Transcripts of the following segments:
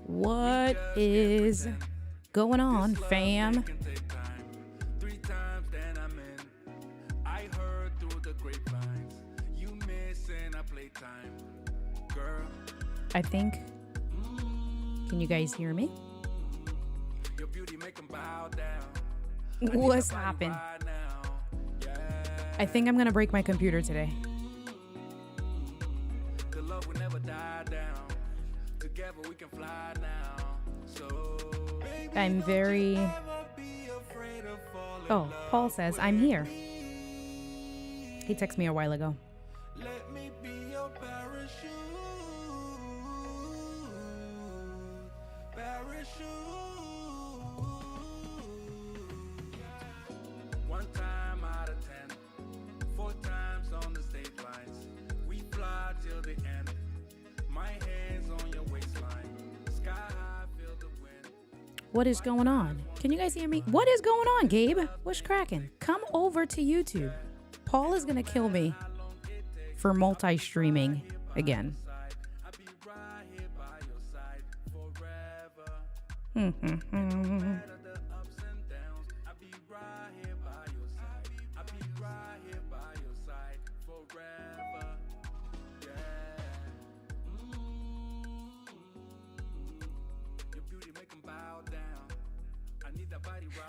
What is going on, fam? I think. Can you guys hear me? What's happened? I think I'm gonna break my computer today. I'm very... Oh, Paul says, I'm here. He texted me a while ago. Let me be your parachute. One time out of 10, 4 times on the state lines. We fly till the end. My hands on your waistline. Sky high, feel the wind. What is going on? Can you guys hear me? What is going on, Gabe? What's cracking? Come over to YouTube. Paul is gonna kill me for multi-streaming again.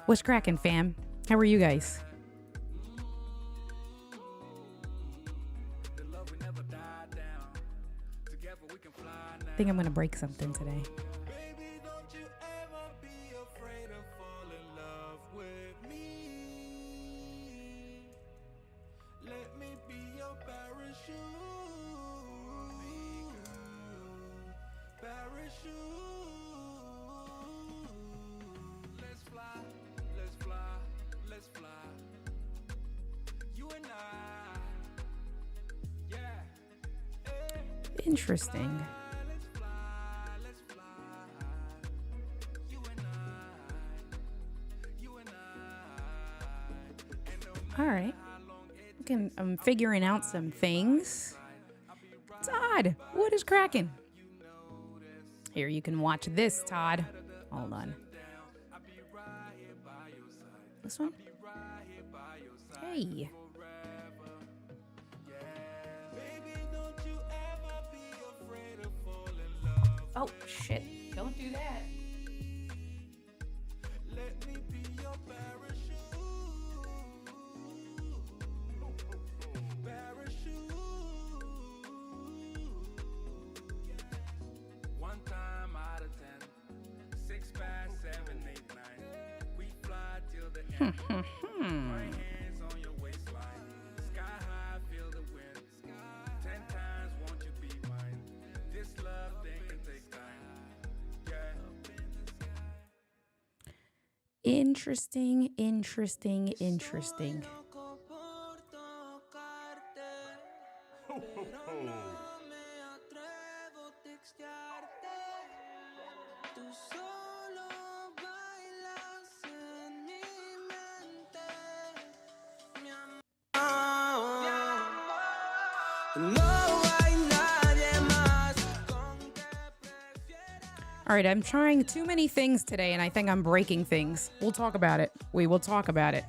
What's cracking, fam? How are you guys? I think I'm gonna break something today. Interesting. All right. I'm figuring out some things. Todd, what is cracking? Here, you can watch this, Todd. Hold on. This one? Hey. Oh, shit. Don't do that. Let me be your parachute. Parachute. One time out of 10, 6 past 7, 8, 9. We fly till the end. My hands on your waistline. Sky high, feel the wind. 10 times won't you be mine? This love thing can take time. Interesting, interesting, interesting. All right, I'm trying too many things today, and I think I'm breaking things. We'll talk about it. We will talk about it.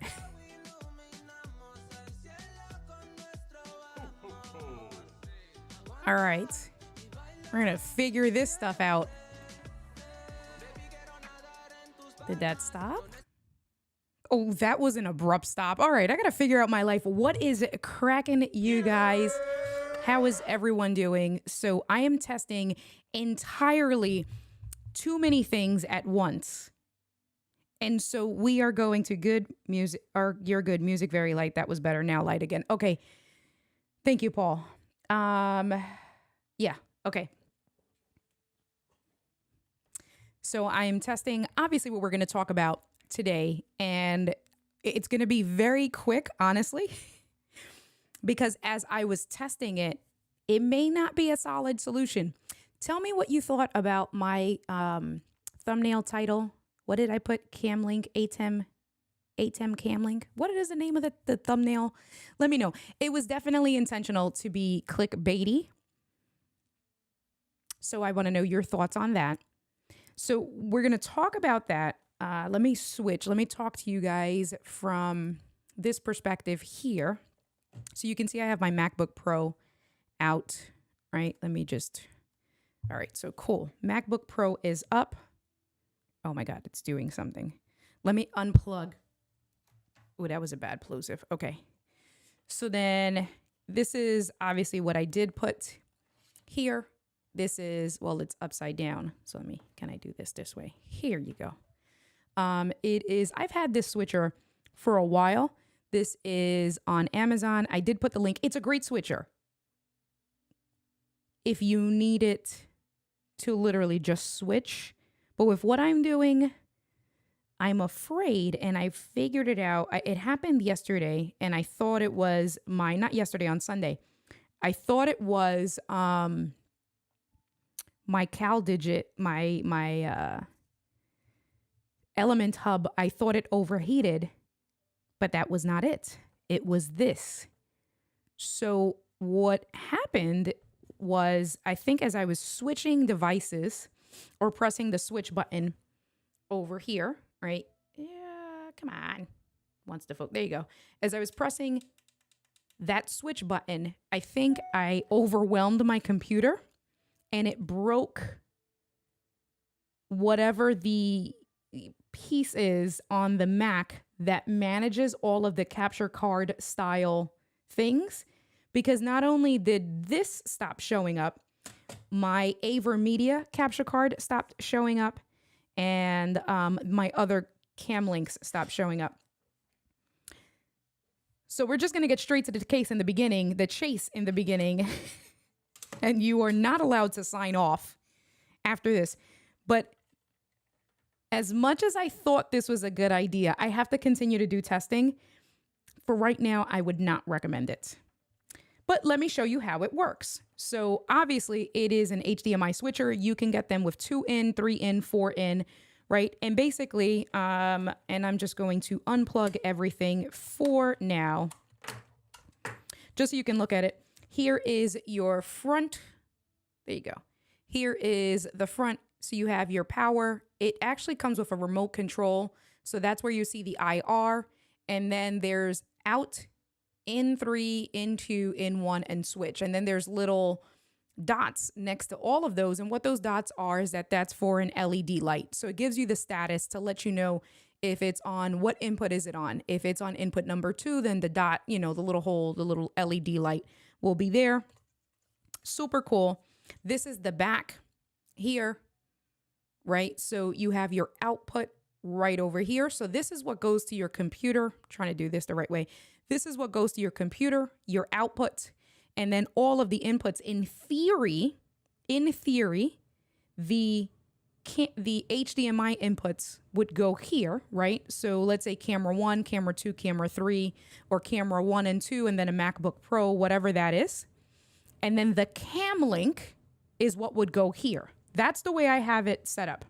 All right. We're going to figure this stuff out. Did that stop? Oh, that was an abrupt stop. All right, I got to figure out my life. What is cracking, you guys? How is everyone doing? So I am testing entirely too many things at once. And so we are going to good music, or your good music, very light. That was better. Now light again. Okay. Thank you, Paul. Yeah. Okay. So I am testing, obviously, what we're going to talk about today. And it's going to be very quick, honestly, because as I was testing it, it may not be a solid solution. Tell me what you thought about my thumbnail title. What did I put? Camlink, ATEM Camlink. What is the name of the thumbnail? Let me know. It was definitely intentional to be clickbaity. So I want to know your thoughts on that. So we're going to talk about that. Let me switch. Let me talk to you guys from this perspective here. So you can see I have my MacBook Pro out, right? Let me just, all right, so cool. MacBook Pro is up. Oh my God, it's doing something. Let me unplug. Oh, that was a bad plosive. Okay. So then this is obviously what I did put here. This is, well, it's upside down. So can I do this way? Here you go. It is, I've had this switcher for a while. This is on Amazon. I did put the link. It's a great switcher. If you need it to literally just switch. But with what I'm doing, I'm afraid, and I figured it out. It happened yesterday, and I thought it was not yesterday, on Sunday. I thought it was my CalDigit, my Element Hub. I thought it overheated, but that was not it. It was this. So what happened was, I think as I was switching devices or pressing the switch button over here, right? Yeah, come on. Wants to focus. There you go. As I was pressing that switch button, I think I overwhelmed my computer and it broke whatever the piece is on the Mac that manages all of the capture card style things. Because not only did this stop showing up, my AverMedia capture card stopped showing up, and my other cam links stopped showing up. So we're just going to get straight to the chase in the beginning, and you are not allowed to sign off after this. But as much as I thought this was a good idea, I have to continue to do testing. For right now, I would not recommend it. But let me show you how it works. So obviously it is an HDMI switcher. You can get them with 2 in, 3 in, 4 in, right? And basically, and I'm just going to unplug everything for now, just so you can look at it. Here is your front. There you go. Here is the front. So you have your power. It actually comes with a remote control. So that's where you see the IR. And then there's out, in 3, in 2, in 1, and switch. And then there's little dots next to all of those. And what those dots are is that's for an LED light. So it gives you the status to let you know if it's on, what input is it on. If it's on input number 2, then the dot, the little hole, the little LED light will be there. Super cool. This is the back here, right? So you have your output right over here. So this is what goes to your computer. I'm trying to do this the right way. This is what goes to your computer, your output, and then all of the inputs. In theory, the HDMI inputs would go here, right? So let's say camera 1, camera 2, camera 3, or camera 1 and 2, and then a MacBook Pro, whatever that is. And then the cam link is what would go here. That's the way I have it set up,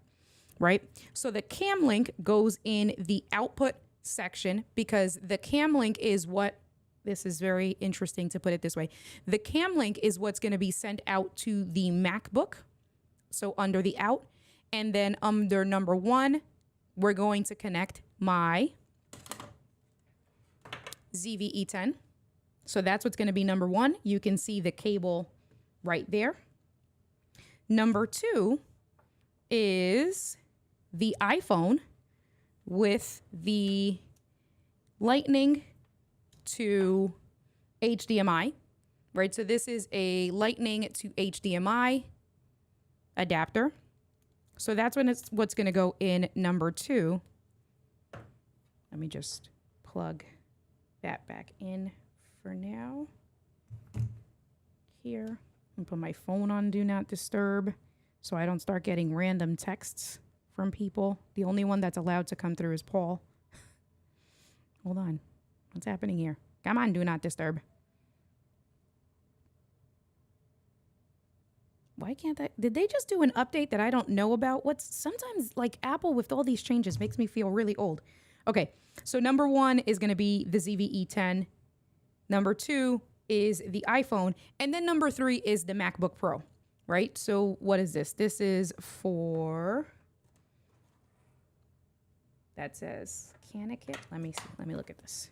right? So the cam link goes in the output section, because the cam link is what, this is very interesting to put it this way. The cam link is what's going to be sent out to the MacBook. So under the out, and then under number 1, we're going to connect my ZVE10. So that's what's going to be number 1. You can see the cable right there. Number 2 is the iPhone with the Lightning to HDMI, right? So this is a Lightning to HDMI adapter. So that's what's going to go in number 2. Let me just plug that back in for now. Here, and put my phone on Do Not Disturb so I don't start getting random texts from people. The only one that's allowed to come through is Paul. Hold on. What's happening here? Come on, Do Not Disturb. Why can't I? Did they just do an update that I don't know about? Sometimes like Apple with all these changes makes me feel really old. Okay, so number 1 is going to be the ZVE10. Number 2 is the iPhone. And then number 3 is the MacBook Pro, right? So what is this? This is for, that says Canikit. Let me see. Let me look at this.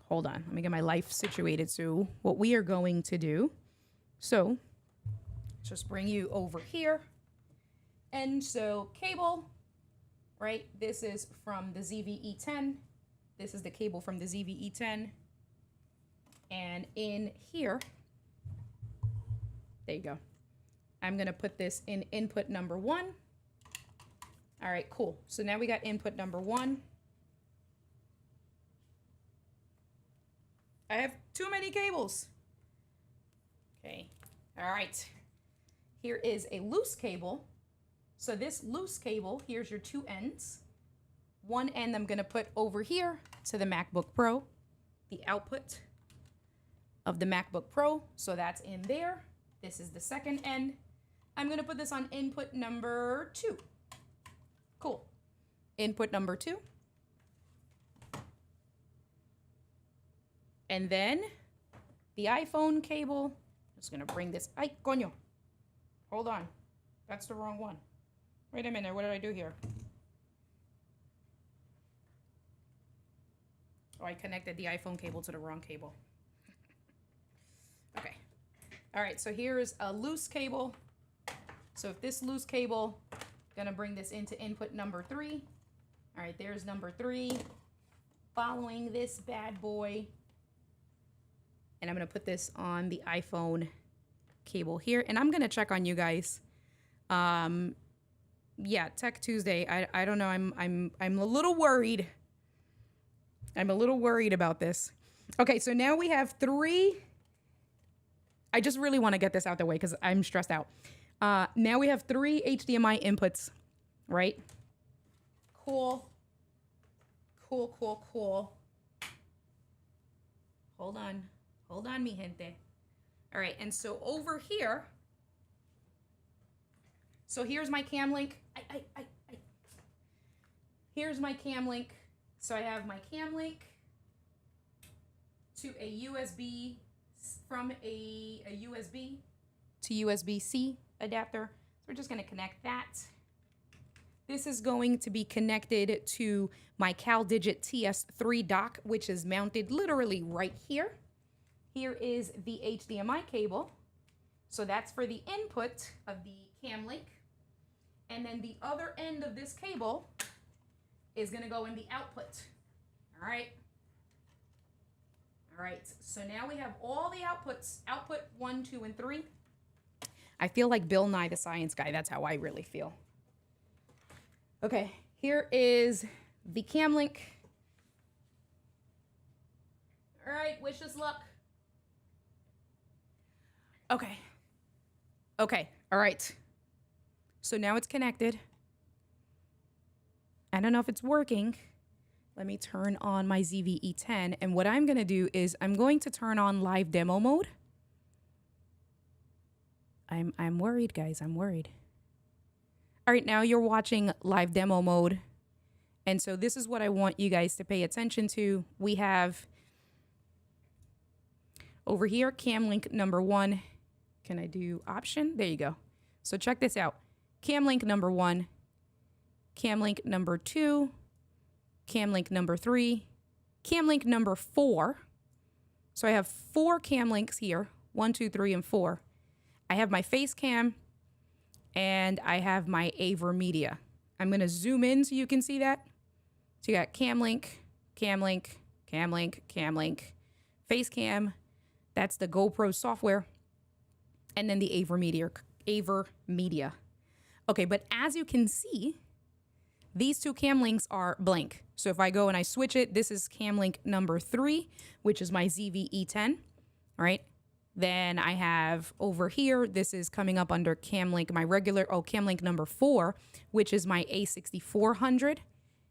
Hold on. Let me get my life situated. So what we are going to do, so just bring you over here. And so cable, right? This is from the ZVE10. This is the cable from the ZVE10. And in here, there you go. I'm going to put this in input number 1. All right, cool. So now we got input number 1. I have too many cables. Okay. All right. Here is a loose cable. So this loose cable, here's your 2 ends. One end I'm going to put over here to the MacBook Pro, the output of the MacBook Pro. So that's in there. This is the second end. I'm going to put this on input number 2. Cool. Input number 2. And then the iPhone cable. I'm just going to bring this. Ay, coño. Hold on. That's the wrong one. Wait a minute. What did I do here? Oh, I connected the iPhone cable to the wrong cable. Okay. All right. So here's a loose cable. So if this loose cable, gonna bring this into input number 3. All right, there's number 3. Following this bad boy. And I'm gonna put this on the iPhone cable here. And I'm gonna check on you guys. Yeah, Tech Tuesday. I don't know. I'm a little worried. I'm a little worried about this. Okay, so now we have 3. I just really want to get this out the way because I'm stressed out. Now we have 3 HDMI inputs, right? Cool. Cool, cool, cool. Hold on. Hold on, mi gente. All right, and so over here, so here's my cam link. Here's my cam link. So I have my cam link to a USB, from a USB to USB-C adapter. So we're just going to connect that. This is going to be connected to my CalDigit TS3 dock, which is mounted literally right here. Here is the HDMI cable. So that's for the input of the cam link. And then the other end of this cable is going to go in the output. All right. All right. So now we have all the outputs, output 1, 2, and 3. I feel like Bill Nye the Science Guy. That's how I really feel. Okay. Here is the cam link. All right. Wish us luck. Okay. Okay. All right. So now it's connected. I don't know if it's working. Let me turn on my ZVE10. And what I'm going to do is I'm going to turn on live demo mode. I'm worried, guys. I'm worried. All right, now you're watching live demo mode. And so this is what I want you guys to pay attention to. We have over here, cam link number 1. Can I do option? There you go. So check this out. Cam link number 1, cam link number 2, cam link number 3, cam link number 4. So I have 4 cam links here, 1, 2, 3, and 4. I have my face cam and I have my AverMedia. I'm going to zoom in so you can see that. So you got cam link, cam link, cam link, cam link, face cam. That's the GoPro software. And then the AverMedia. Okay, but as you can see, these 2 cam links are blank. So if I go and I switch it, this is cam link number 3, which is my ZVE10, all right? Then I have over here, this is coming up under cam link, my regular, cam link number 4, which is my A6400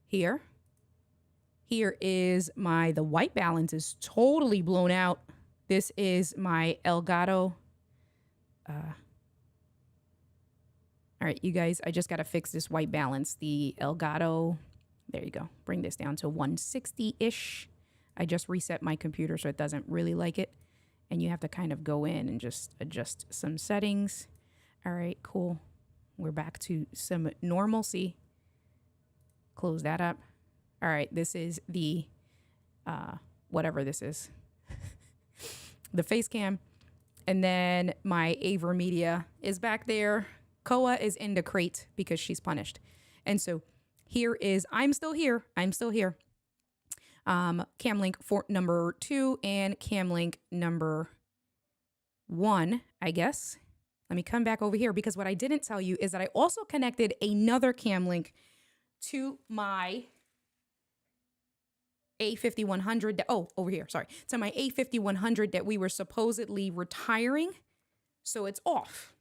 here. Here is the white balance is totally blown out. This is my Elgato. All right, you guys, I just got to fix this white balance. The Elgato, there you go. Bring this down to 160-ish. I just reset my computer so it doesn't really like it. And you have to kind of go in and just adjust some settings. All right, cool. We're back to some normalcy. Close that up. All right, this is the, whatever this is, the face cam. And then my Aver Media is back there. Koa is in the crate because she's punished. And so here is, I'm still here. Cam link for number 2 and cam link number 1, I guess. Let me come back over here because what I didn't tell you is that I also connected another cam link to my A5100. Over here, sorry. To my A5100 that we were supposedly retiring. So it's off.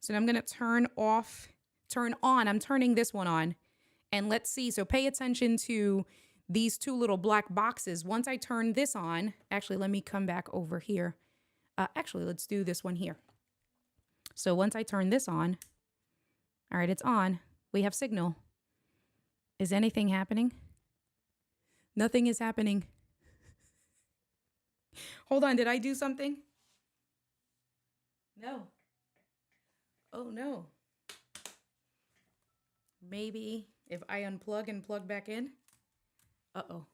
So I'm going to turn on. I'm turning this one on. And let's see. So pay attention to these 2 little black boxes. Once I turn this on, actually, let me come back over here. Actually, let's do this one here. So once I turn this on, all right, it's on. We have signal. Is anything happening? Nothing is happening. Hold on, did I do something? No. Oh, no. Maybe if I unplug and plug back in. Uh-oh.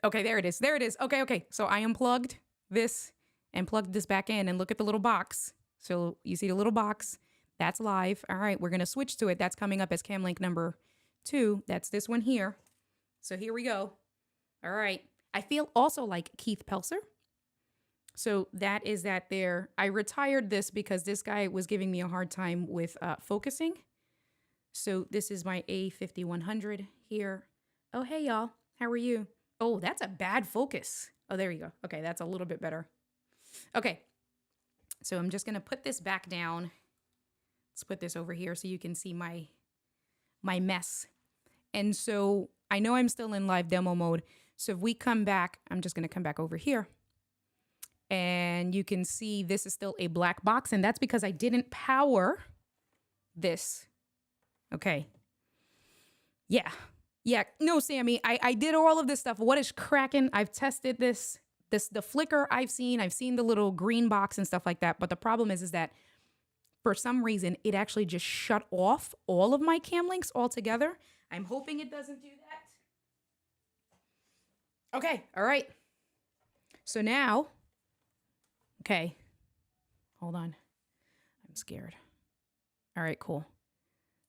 Okay, there it is. Okay. So I unplugged this and plugged this back in, and look at the little box. So you see the little box. That's live. All right, we're going to switch to it. That's coming up as cam link number 2. That's this one here. So here we go. All right. I feel also like Keith Pelser. So that is that there. I retired this because this guy was giving me a hard time with focusing. So this is my A5100 here. Oh, hey, y'all. How are you? Oh, that's a bad focus. Oh, there you go. Okay, that's a little bit better. Okay. So I'm just going to put this back down. Let's put this over here so you can see my mess. And so I know I'm still in live demo mode. So if we come back, I'm just going to come back over here. And you can see this is still a black box. And that's because I didn't power this. Okay. Yeah. No, Sammy, I did all of this stuff. What is cracking? I've tested this. The flicker I've seen the little green box and stuff like that. But the problem is that for some reason, it actually just shut off all of my cam links altogether. I'm hoping it doesn't do that. Okay. All right. So now, okay, hold on. I'm scared. All right, cool.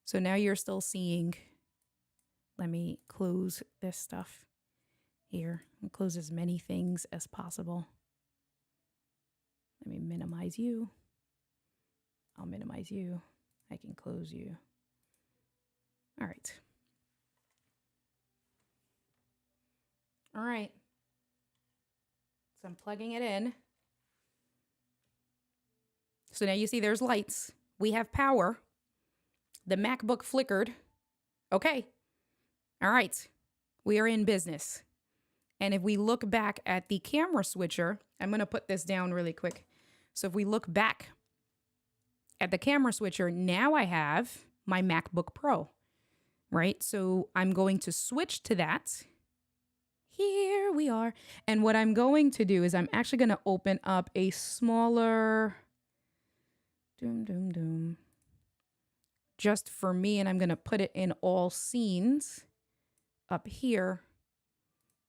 So now you're still seeing, let me close this stuff here and close as many things as possible. Let me minimize you. I'll minimize you. I can close you. All right. All right. So I'm plugging it in. So now you see there's lights. We have power. The MacBook flickered. Okay. All right. We are in business. And if we look back at the camera switcher, I'm going to put this down really quick. So if we look back at the camera switcher, now I have my MacBook Pro, right? So I'm going to switch to that. Here we are. And what I'm going to do is I'm actually going to open up a smaller, just for me. And I'm going to put it in all scenes up here,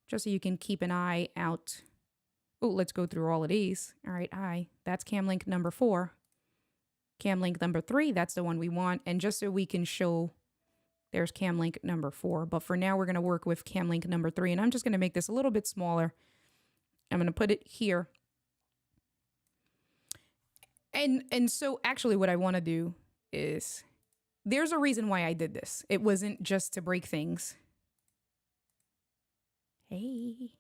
just so you can keep an eye out. Oh, let's go through all of these. All right, that's cam link number 4. Cam link number 3, that's the one we want. And just so we can show, there's cam link number 4. But for now, we're going to work with cam link number 3. And I'm just going to make this a little bit smaller. I'm going to put it here. And so actually what I want to do is, there's a reason why I did this. It wasn't just to break things. Hey.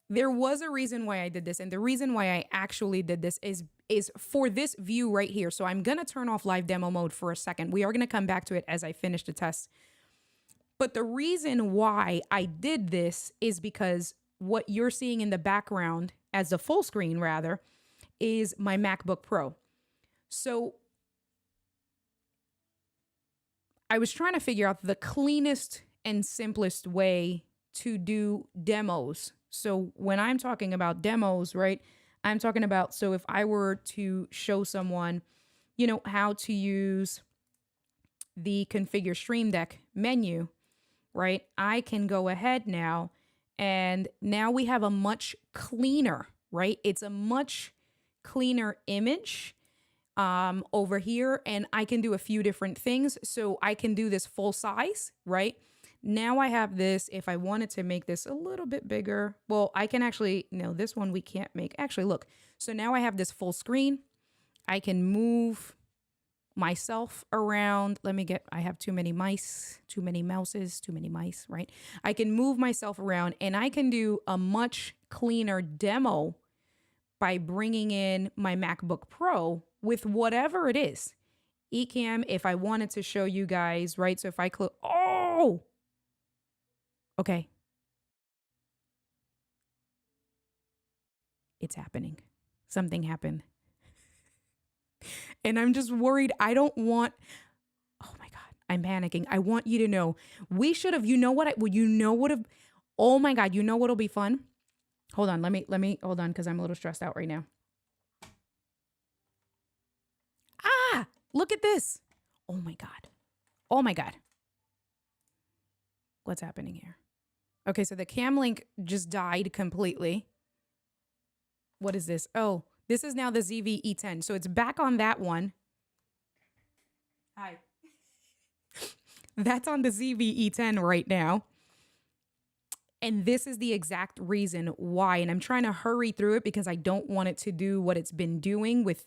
There was a reason why I did this. And the reason why I actually did this is for this view right here. So I'm going to turn off live demo mode for a second. We are going to come back to it as I finish the test. But the reason why I did this is because what you're seeing in the background, as the full screen rather, is my MacBook Pro. So I was trying to figure out the cleanest and simplest way to do demos. So when I'm talking about demos, right, I'm talking about, so if I were to show someone, you know, how to use the configure stream deck menu, right? I can go ahead now, and now we have a much cleaner, right? It's a much cleaner image over here, and I can do a few different things. So I can do this full size, right? Now I have this. If I wanted to make this a little bit bigger, well, I can actually, no, this one we can't make. Actually, look. So now I have this full screen. I can move myself around. I have too many mice, too many mouses, too many mice, right? I can move myself around, and I can do a much cleaner demo by bringing in my MacBook Pro with whatever it is. Ecamm, if I wanted to show you guys, right? So if I click, oh, okay. It's happening. Something happened. And I'm just worried. I don't want, oh my God, I'm panicking. I want you to know, we should have, you know what, oh my God, you know what'll be fun? Hold on, let me, hold on, because I'm a little stressed out right now. Ah, look at this. Oh my God. Oh my God. What's happening here? Okay, so the cam link just died completely. What is this? Oh, this is now the ZV-E10. So it's back on that one. Hi. That's on the ZV-E10 right now. And this is the exact reason why. And I'm trying to hurry through it because I don't want it to do what it's been doing with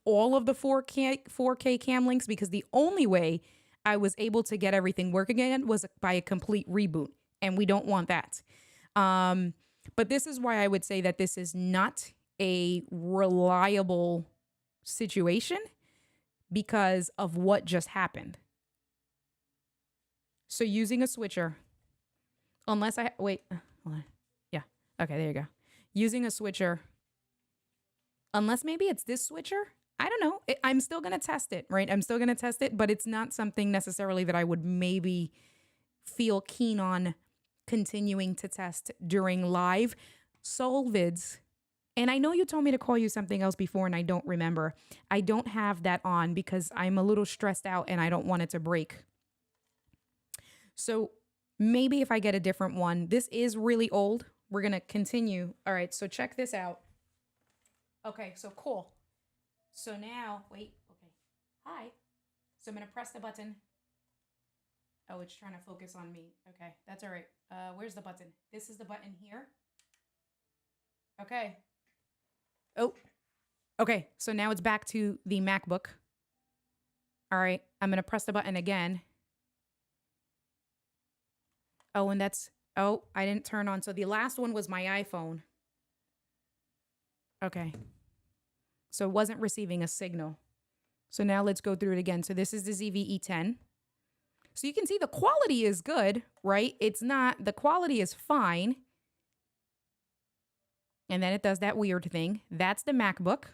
all of the 4K cam links, because the only way I was able to get everything working again was by a complete reboot. And we don't want that. But this is why I would say that this is not a reliable situation because of what just happened. So using a switcher, unless wait, hold on. Yeah. Okay, there you go. Using a switcher, unless maybe it's this switcher. I don't know. I'm still going to test it, right? I'm still going to test it, but it's not something necessarily that I would maybe feel keen on continuing to test during live Solvids. And I know you told me to call you something else before, and I don't remember. I don't have that on because I'm a little stressed out and I don't want it to break. So maybe if I get a different one, this is really old. We're going to continue. All right, so check this out. Okay, so cool. So now, wait, okay. Hi. So I'm going to press the button. Oh, it's trying to focus on me. Okay, that's all right. Where's the button? This is the button here. Okay. Oh, okay. So now it's back to the MacBook. All right, I'm going to press the button again. Oh, and that's, oh, I didn't turn on. So the last one was my iPhone. Okay. So it wasn't receiving a signal. So now let's go through it again. So this is the ZV-E10. So you can see the quality is good, right? It's not, the quality is fine. And then it does that weird thing. That's the MacBook.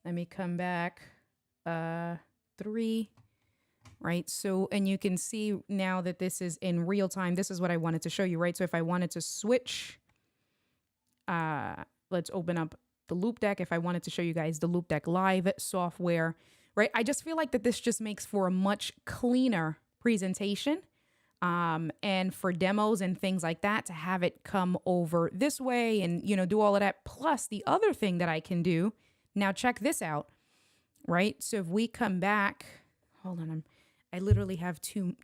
Let me come back. 3, right? So, and you can see now that this is in real time. This is what I wanted to show you, right? So if I wanted to switch, let's open up the Loop Deck. If I wanted to show you guys the Loop Deck Live software, right? I just feel like that this just makes for a much cleaner presentation. And for demos and things like that, to have it come over this way and, you know, do all of that. Plus the other thing that I can do, now check this out, right? So if we come back, hold on, I literally have two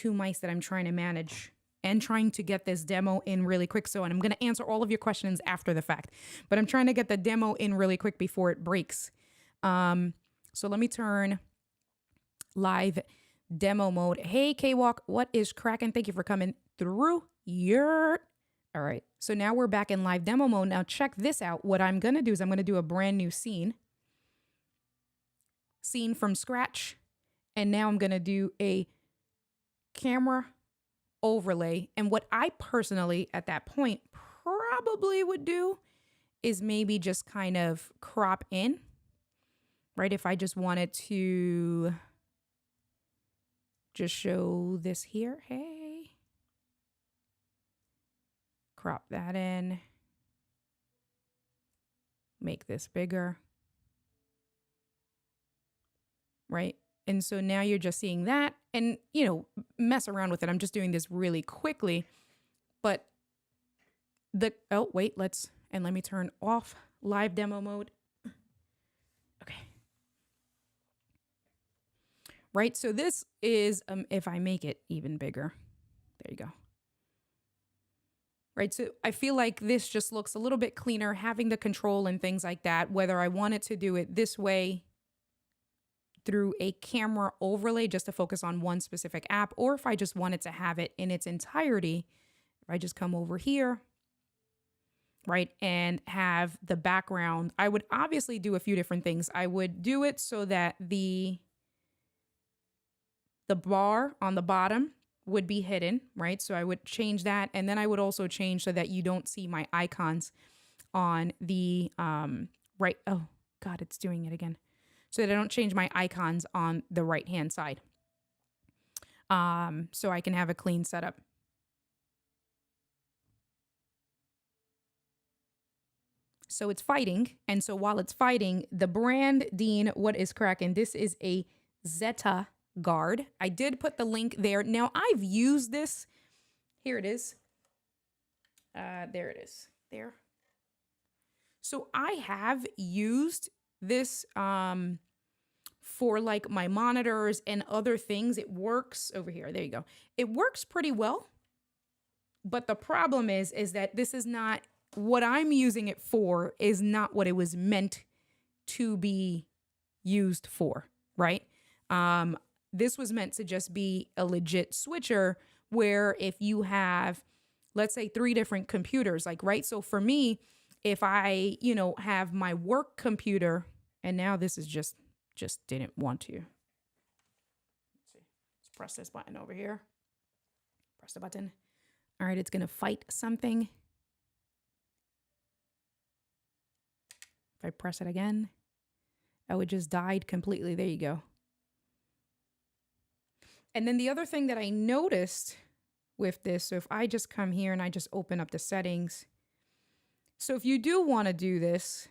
mice that I'm trying to manage and trying to get this demo in really quick. So, and I'm going to answer all of your questions after the fact, but I'm trying to get the demo in really quick before it breaks. So let me turn live demo mode. Hey, K-Walk, what is cracking? Thank you for coming through. All right. So now we're back in live demo mode. Now check this out. What I'm going to do is I'm going to do a brand new scene from scratch. And now I'm going to do a camera overlay. And what I personally at that point probably would do is maybe just kind of crop in, right? If I just wanted to just show this here. Hey. Crop that in. make this bigger, right? And so now you're just seeing that and, you know, mess around with it. I'm just doing this really quickly, but oh, wait, let me turn off live demo mode. Okay. Right. So this is, if I make it even bigger, there you go. Right. So I feel like this just looks a little bit cleaner, having the control and things like that, whether I wanted to do it this way through a camera overlay just to focus on one specific app, or if I just wanted to have it in its entirety, if I just come over here, right, and have the background, I would obviously do a few different things. I would do it so that the bar on the bottom would be hidden, right? So I would change that. And then I would also change so that you don't see my icons on the right. Oh God, it's doing it again. So that I don't change my icons on the right-hand side. So I can have a clean setup. So it's fighting. And so while it's fighting, the brand, Dean, what is cracking? This is a Zeta guard. I did put the link there. Now I've used this. Here it is. There it is. There. So I have used this for like my monitors and other things. It works over here. There you go. It works pretty well. But the problem is that this is not what I'm using it for, is not what it was meant to be used for, right? This was meant to just be a legit switcher where if you have, let's say, 3 different computers, like, right? So for me, if I, you know, have my work computer, and now this is just didn't want to. Let's see. Let's press this button over here. Press the button. All right, it's going to fight something. If I press it again, oh, it just died completely. There you go. And then the other thing that I noticed with this, so if I just come here and I just open up the settings. So if you do want to do this,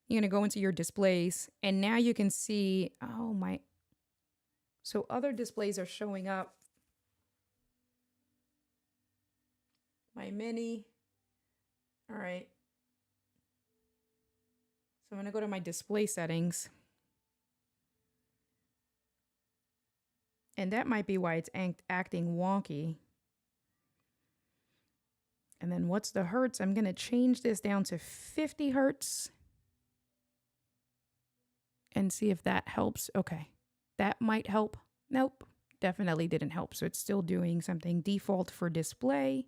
you're going to go into your displays and now you can see, oh my, so other displays are showing up. My mini. All right. So I'm going to go to my display settings. And that might be why it's acting wonky. And then what's the hertz? I'm going to change this down to 50 hertz. And see if that helps. Okay. That might help. Nope. Definitely didn't help. So it's still doing something default for display.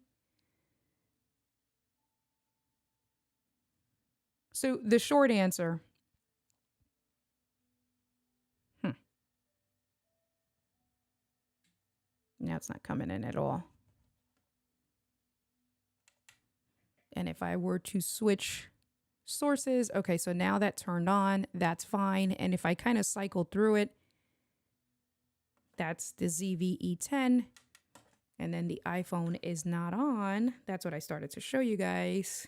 So the short answer. Now it's not coming in at all. And if I were to switch sources, okay, so now that turned on, that's fine. And if I kind of cycle through it, that's the ZVE10. And then the iPhone is not on. That's what I started to show you guys.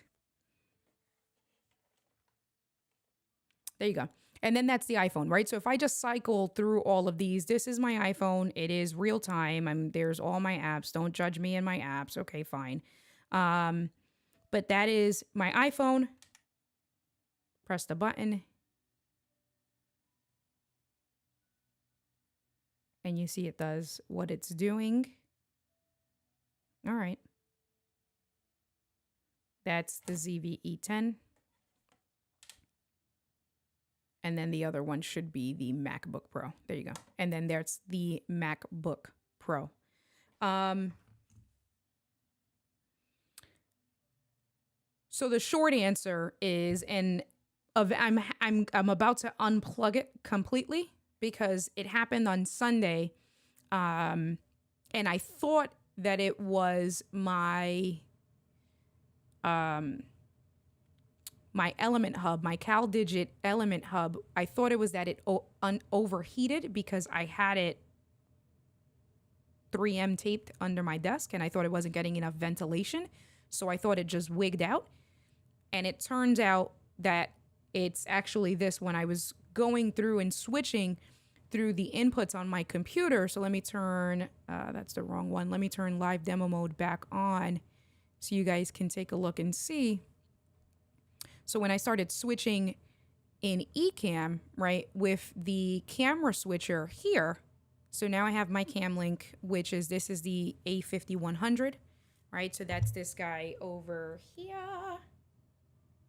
There you go. And then that's the iPhone, right? So if I just cycle through all of these, this is my iPhone. It is real time. There's all my apps. Don't judge me in my apps. Okay, fine. But that is my iPhone. Press the button. And you see it does what it's doing. All right. That's the ZVE10. And then the other one should be the MacBook Pro. There you go. And then there's the MacBook Pro. So the short answer is, I'm about to unplug it completely because it happened on Sunday, and I thought that it was my my element hub, my CalDigit element hub. I thought it was that it overheated because I had it 3M taped under my desk and I thought it wasn't getting enough ventilation. So I thought it just wigged out. And it turns out that It's actually this when I was going through and switching through the inputs on my computer. So let me turn, that's the wrong one. Let me turn live demo mode back on so you guys can take a look and see. So when I started switching in Ecamm, right, with the camera switcher here, so now I have my cam link, which is, this is the A5100, right? So that's this guy over here,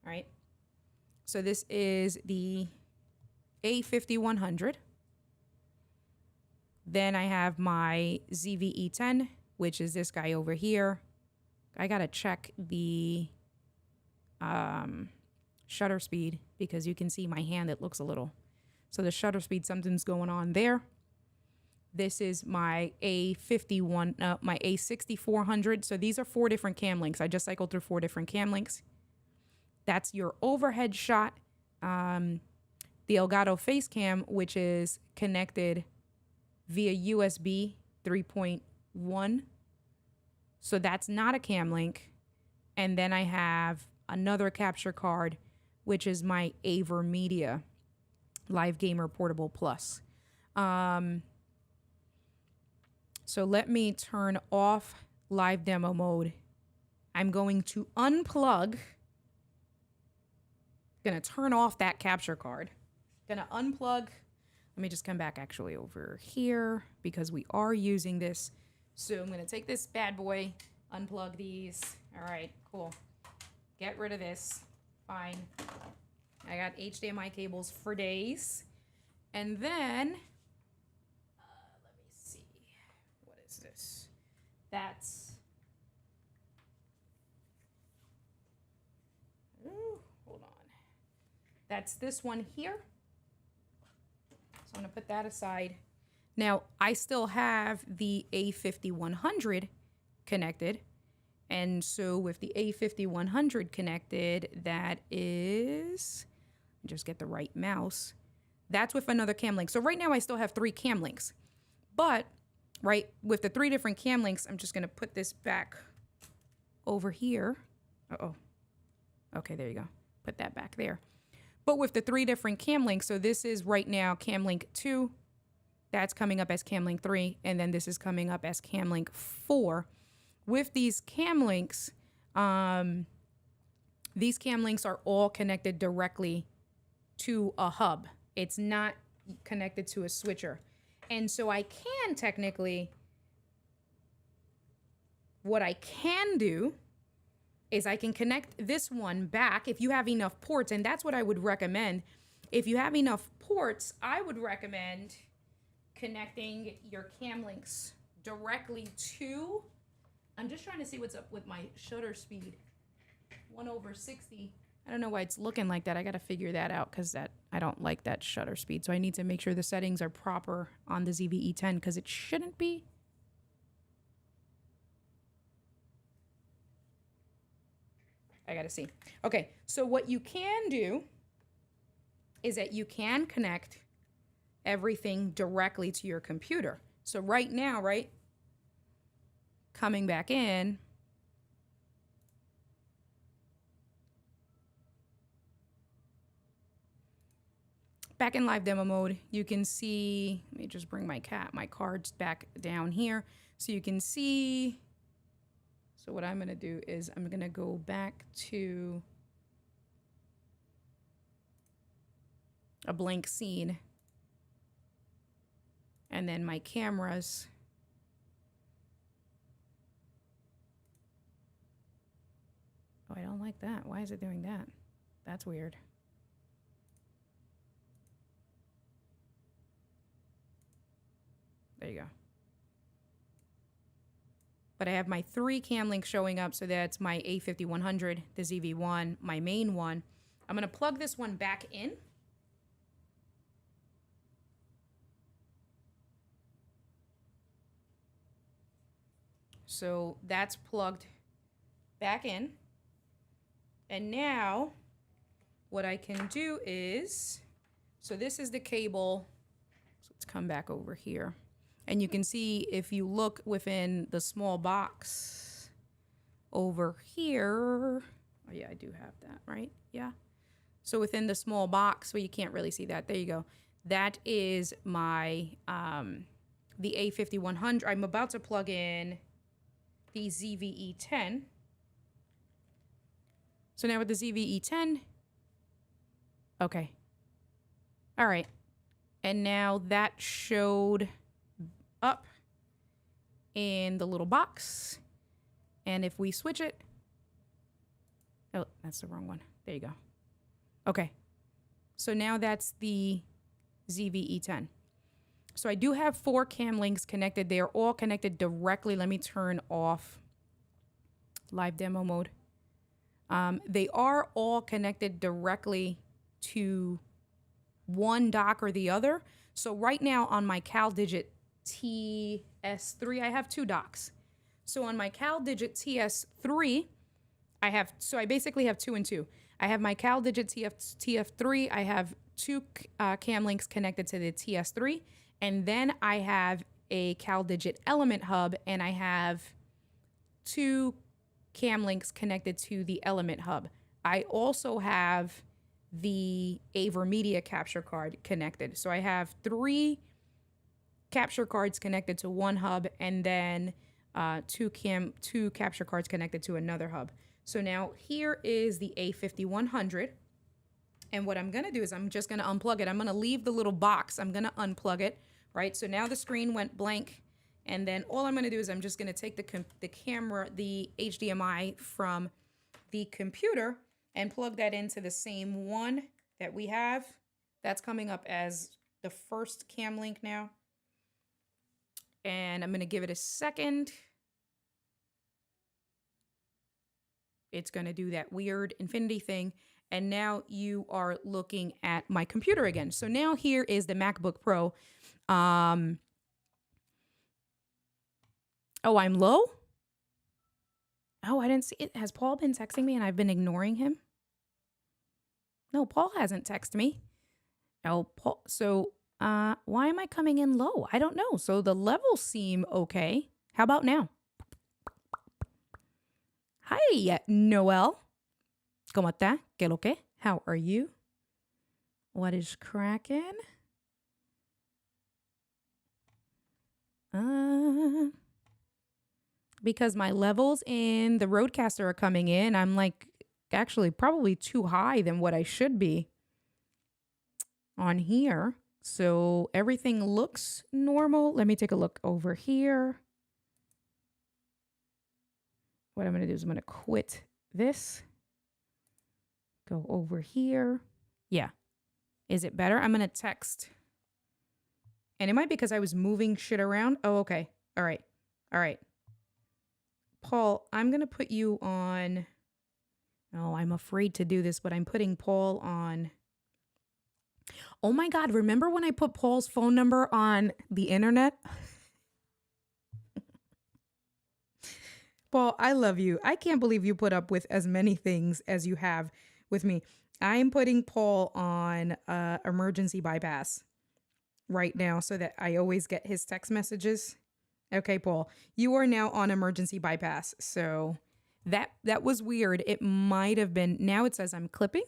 right? So this is the A5100. Then I have my ZVE10, which is this guy over here. I gotta check the shutter speed because you can see my hand, it looks a little. So the shutter speed, something's going on there. This is my my A6400. So these are 4 different cam links. I just cycled through 4 different cam links. That's your overhead shot. The Elgato face cam, which is connected via USB 3.1. So that's not a cam link. And then I have another capture card, which is my AverMedia Live Gamer Portable Plus. So let me turn off live demo mode. I'm going to unplug. Gonna turn off that capture card. Gonna unplug. Let me just come back actually over here because we are using this. So I'm gonna take this bad boy, unplug these. All right, cool. Get rid of this. Fine. I got HDMI cables for days. And then, let me see. What is this? That's, ooh, hold on. That's this one here. So I'm gonna put that aside. Now, I still have the A5100 connected. And so with the A5100 connected, that is, just get the right mouse. That's with another cam link. So right now I still have 3 cam links. But, right, with the 3 different cam links, I'm just gonna put this back over here. Uh-oh. Okay, there you go. Put that back there. But with the 3 different cam links, so this is right now cam link 2. That's coming up as cam link 3. And then this is coming up as cam link 4. With these cam links are all connected directly to a hub. It's not connected to a switcher. And so I can technically, what I can do is I can connect this one back if you have enough ports, and that's what I would recommend. If you have enough ports, I would recommend connecting your cam links directly to, I'm just trying to see what's up with my shutter speed. 1/60. I don't know why it's looking like that. I got to figure that out because I don't like that shutter speed. So I need to make sure the settings are proper on the ZVE10 because it shouldn't be. I got to see. Okay, so what you can do is that you can connect everything directly to your computer. So right now, right, coming back in, back in live demo mode, you can see, let me just bring my cards back down here so you can see. So what I'm going to do is I'm going to go back to a blank scene and then my cameras. Oh, I don't like that. Why is it doing that? That's weird. There you go. But I have my 3 cam links showing up. So that's my A5100, the ZV1, my main one. I'm going to plug this one back in. So that's plugged back in. And now what I can do is, so this is the cable. So let's come back over here. And you can see if you look within the small box over here. Oh yeah, I do have that, right? Yeah. So within the small box, well, you can't really see that. There you go. That is my, the A5100. I'm about to plug in the ZVE10. So now with the ZVE10, okay. All right. And now that showed up in the little box. And if we switch it, oh, that's the wrong one. There you go. Okay. So now that's the ZVE10. So I do have 4 cam links connected. They are all connected directly. Let me turn off live demo mode. They are all connected directly to one dock or the other. So right now on my CalDigit TS3, I have 2 docks. So on my CalDigit TS3, I basically have 2 and 2. I have my CalDigit TF3. I have 2 cam links connected to the TS3. And then I have a CalDigit Element Hub, and I have 2 cam links connected to the Element Hub. I also have the AverMedia capture card connected. So I have 3 capture cards connected to one hub, and then 2 capture cards connected to another hub. So now here is the A5100. And what I'm going to do is I'm just going to unplug it. I'm going to leave the little box. I'm going to unplug it, right? So now the screen went blank. And then all I'm going to do is I'm just going to take the camera, the HDMI from the computer and plug that into the same one that we have. That's coming up as the first cam link now. And I'm going to give it a second. It's going to do that weird infinity thing. And now you are looking at my computer again. So now here is the MacBook Pro. Oh, I'm low? Oh, I didn't see it. Has Paul been texting me and I've been ignoring him? No, Paul hasn't texted me. Oh, Paul. So why am I coming in low? I don't know. So the levels seem okay. How about now? Hi, Noel. ¿Cómo está? ¿Qué lo que? How are you? What is cracking? Because my levels in the Rodecaster are coming in, I'm like actually probably too high than what I should be on here. So everything looks normal. Let me take a look over here. What I'm going to do is I'm going to quit this. Go over here. Yeah. Is it better? I'm going to text. And it might be because I was moving shit around. Oh, okay. All right. All right. Paul, I'm going to put you on. Oh, I'm afraid to do this, but I'm putting Paul on. Oh my God. Remember when I put Paul's phone number on the internet? Paul, I love you. I can't believe you put up with as many things as you have with me. I'm putting Paul on emergency bypass right now so that I always get his text messages. Okay, Paul, you are now on emergency bypass. So that was weird. It might have been. Now it says I'm clipping.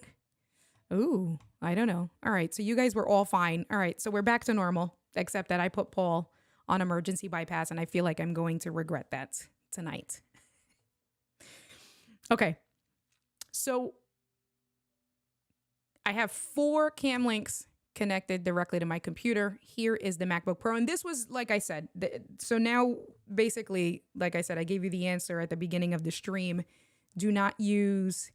Ooh, I don't know. All right. So you guys were all fine. All right. So we're back to normal, except that I put Paul on emergency bypass, and I feel like I'm going to regret that tonight. Okay. So I have 4 cam links connected directly to my computer. Here is the MacBook Pro. And this was, like I said, so now basically, like I said, I gave you the answer at the beginning of the stream. Do not use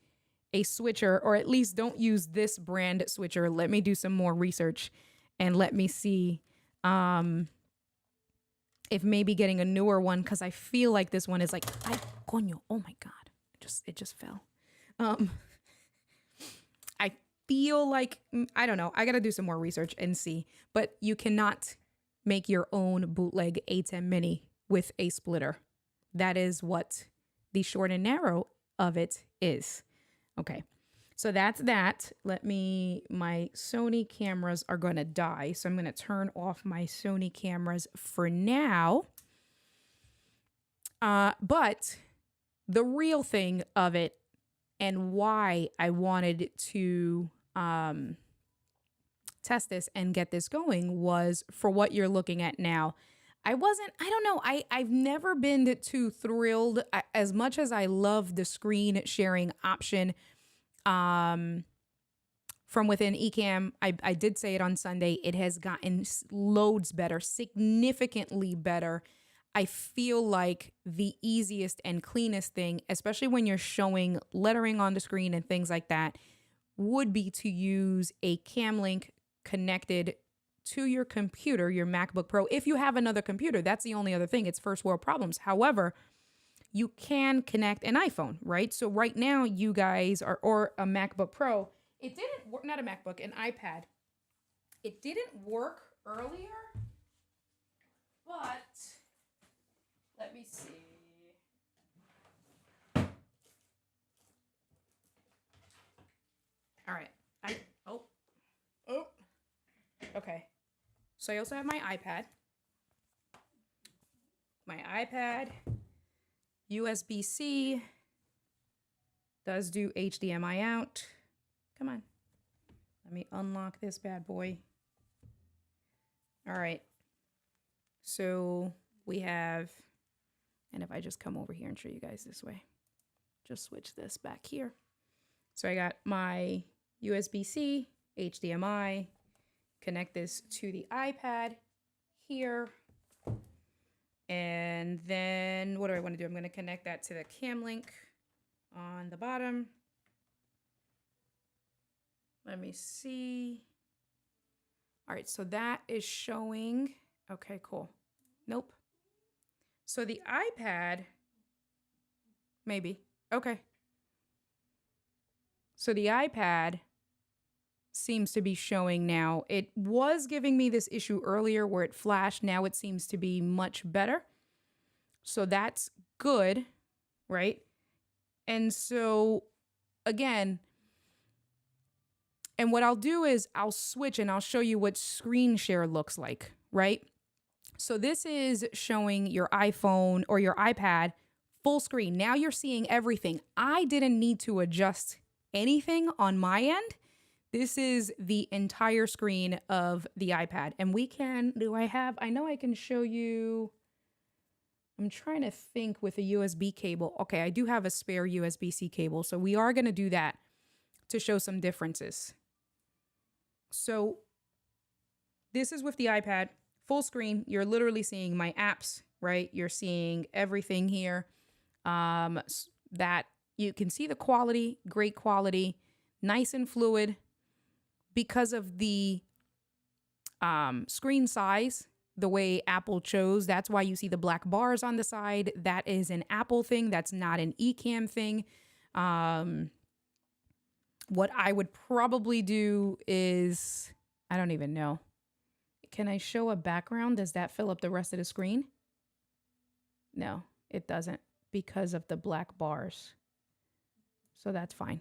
a switcher, or at least don't use this brand switcher. Let me do some more research and let me see if maybe getting a newer one, because I feel like this one is like, ay, coño, oh my God. It just fell. I feel like, I don't know. I got to do some more research and see. But you cannot make your own bootleg A10 Mini with a splitter. That is what the short and narrow of it is. Okay. So that's that. My Sony cameras are going to die. So I'm going to turn off my Sony cameras for now. But the real thing of it and why I wanted to test this and get this going was for what you're looking at now. I don't know. I've never been too thrilled as much as I love the screen sharing option from within Ecamm. I did say it on Sunday. It has gotten loads better, significantly better. I feel like the easiest and cleanest thing, especially when you're showing lettering on the screen and things like that, would be to use a cam link connected to your computer, your MacBook Pro. If you have another computer, that's the only other thing. It's first world problems. However, you can connect an iPhone, right? So right now you guys are, or a MacBook Pro. It didn't work, not a MacBook, an iPad. It didn't work earlier, but let me see. All right. Okay. So I also have my iPad. My iPad, USB-C, does do HDMI out. Come on. Let me unlock this bad boy. All right. So we have, and if I just come over here and show you guys this way, just switch this back here. So I got my USB-C, HDMI, connect this to the iPad here. And then what do I want to do? I'm going to connect that to the cam link on the bottom. Let me see. All right, so that is showing. Okay, cool. Nope. So the iPad, maybe. Okay. So the iPad seems to be showing now. It was giving me this issue earlier where it flashed. Now it seems to be much better. So that's good, right? And so again, and what I'll do is I'll switch and I'll show you what screen share looks like, right? So this is showing your iPhone or your iPad full screen. Now you're seeing everything. I didn't need to adjust anything on my end. This is the entire screen of the iPad. And we can, I know I can show you, I'm trying to think with a USB cable. Okay, I do have a spare USB-C cable. So we are going to do that to show some differences. So this is with the iPad, full screen. You're literally seeing my apps, right? You're seeing everything here. That you can see the quality, great quality, nice and fluid. Because of the screen size, the way Apple chose, that's why you see the black bars on the side. That is an Apple thing. That's not an Ecamm thing. What I would probably do is, I don't even know. Can I show a background? Does that fill up the rest of the screen? No, it doesn't because of the black bars. So that's fine.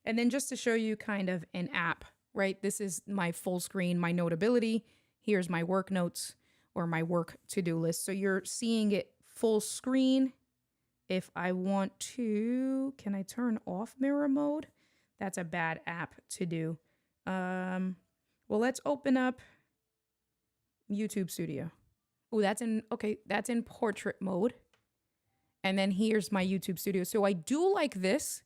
And then just to show you kind of an app, right? This is my full screen, my Notability. Here's my work notes or my work to-do list. So you're seeing it full screen. If I want to, can I turn off mirror mode? That's a bad app to do. Well, let's open up YouTube Studio. Oh, that's in portrait mode. And then here's my YouTube Studio. So I do like this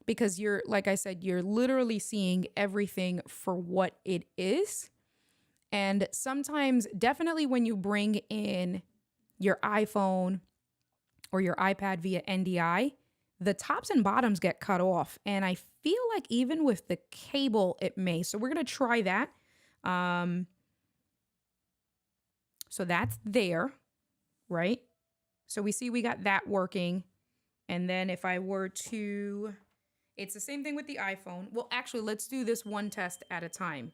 because you're, like I said, you're literally seeing everything for what it is. And sometimes, definitely when you bring in your iPhone or your iPad via NDI, the tops and bottoms get cut off. And I feel like even with the cable, it may. So we're going to try that. So that's there, right? So we see we got that working. And then if I were to, it's the same thing with the iPhone. Well, actually, let's do this one test at a time.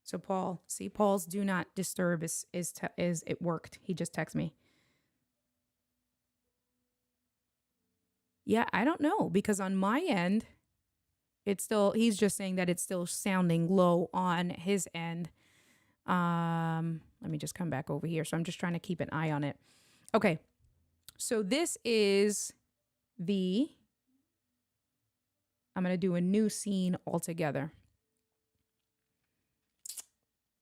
So Paul, see, Paul's do not disturb is it worked. He just texted me. Yeah, I don't know, because on my end, it's still, he's just saying that it's still sounding low on his end. Let me just come back over here. So I'm just trying to keep an eye on it. Okay. So this is the I'm going to do a new scene altogether.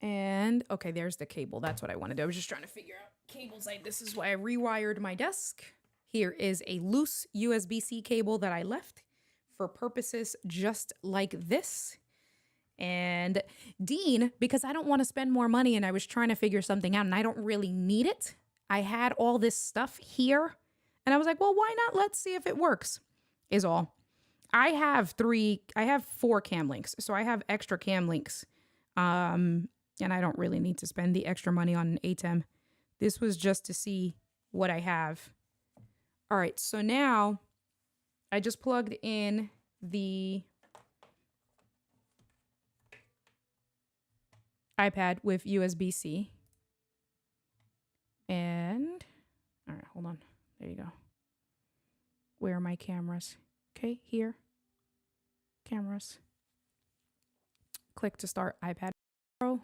And okay, there's the cable. That's what I wanted to do. I was just trying to figure out cables. This is why I rewired my desk. Here is a loose USB-C cable that I left for purposes just like this. And Dean, because I don't want to spend more money and I was trying to figure something out and I don't really need it, I had all this stuff here and I was like, well, why not? Let's see if it works, is all. I have 4 cam links. So I have extra cam links. And I don't really need to spend the extra money on an ATEM. This was just to see what I have. All right, so now I just plugged in the iPad with USB-C. And, all right, hold on. There you go. Where are my cameras? Okay, here. Cameras. Click to start iPad Pro.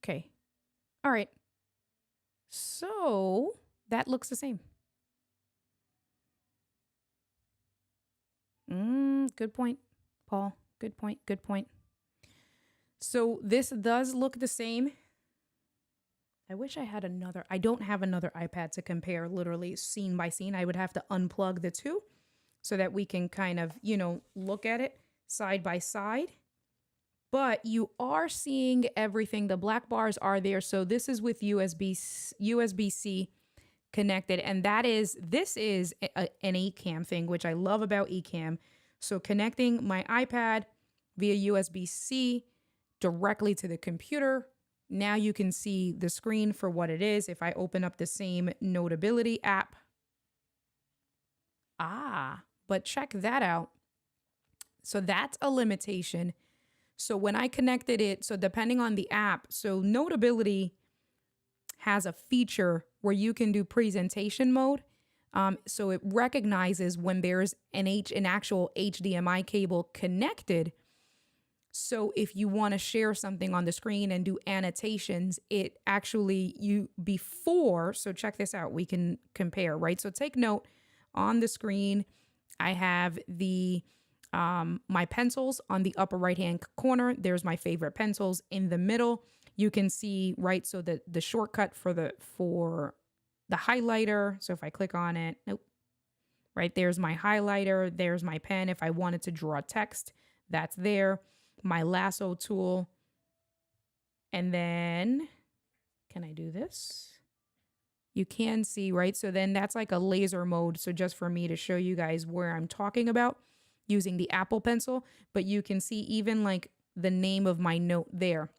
Okay. All right. So that looks the same. Good point, Paul. Good point. Good point. So this does look the same. I wish I had another. I don't have another iPad to compare literally scene by scene. I would have to unplug the two so that we can kind of, you know, look at it side by side. But you are seeing everything. The black bars are there. So this is with USB-C connected. And this is an eCam thing, which I love about eCam. So connecting my iPad via USB-C directly to the computer. Now you can see the screen for what it is. If I open up the same Notability app. But check that out. So that's a limitation. So when I connected it, so depending on the app, so Notability has a feature where you can do presentation mode. So it recognizes when there's an actual HDMI cable connected. So if you want to share something on the screen and do annotations, it actually so check this out, we can compare, right? So take note, on the screen, I have my pencils on the upper right hand corner. There's my favorite pencils. In the middle, you can see, right, so the shortcut for the highlighter. So if I click on it, nope, right, there's my highlighter, there's my pen. If I wanted to draw text, that's there. My lasso tool. And then, can I do this? You can see, right? So then that's like a laser mode. So just for me to show you guys where I'm talking about using the Apple Pencil, but you can see even like the name of my note there.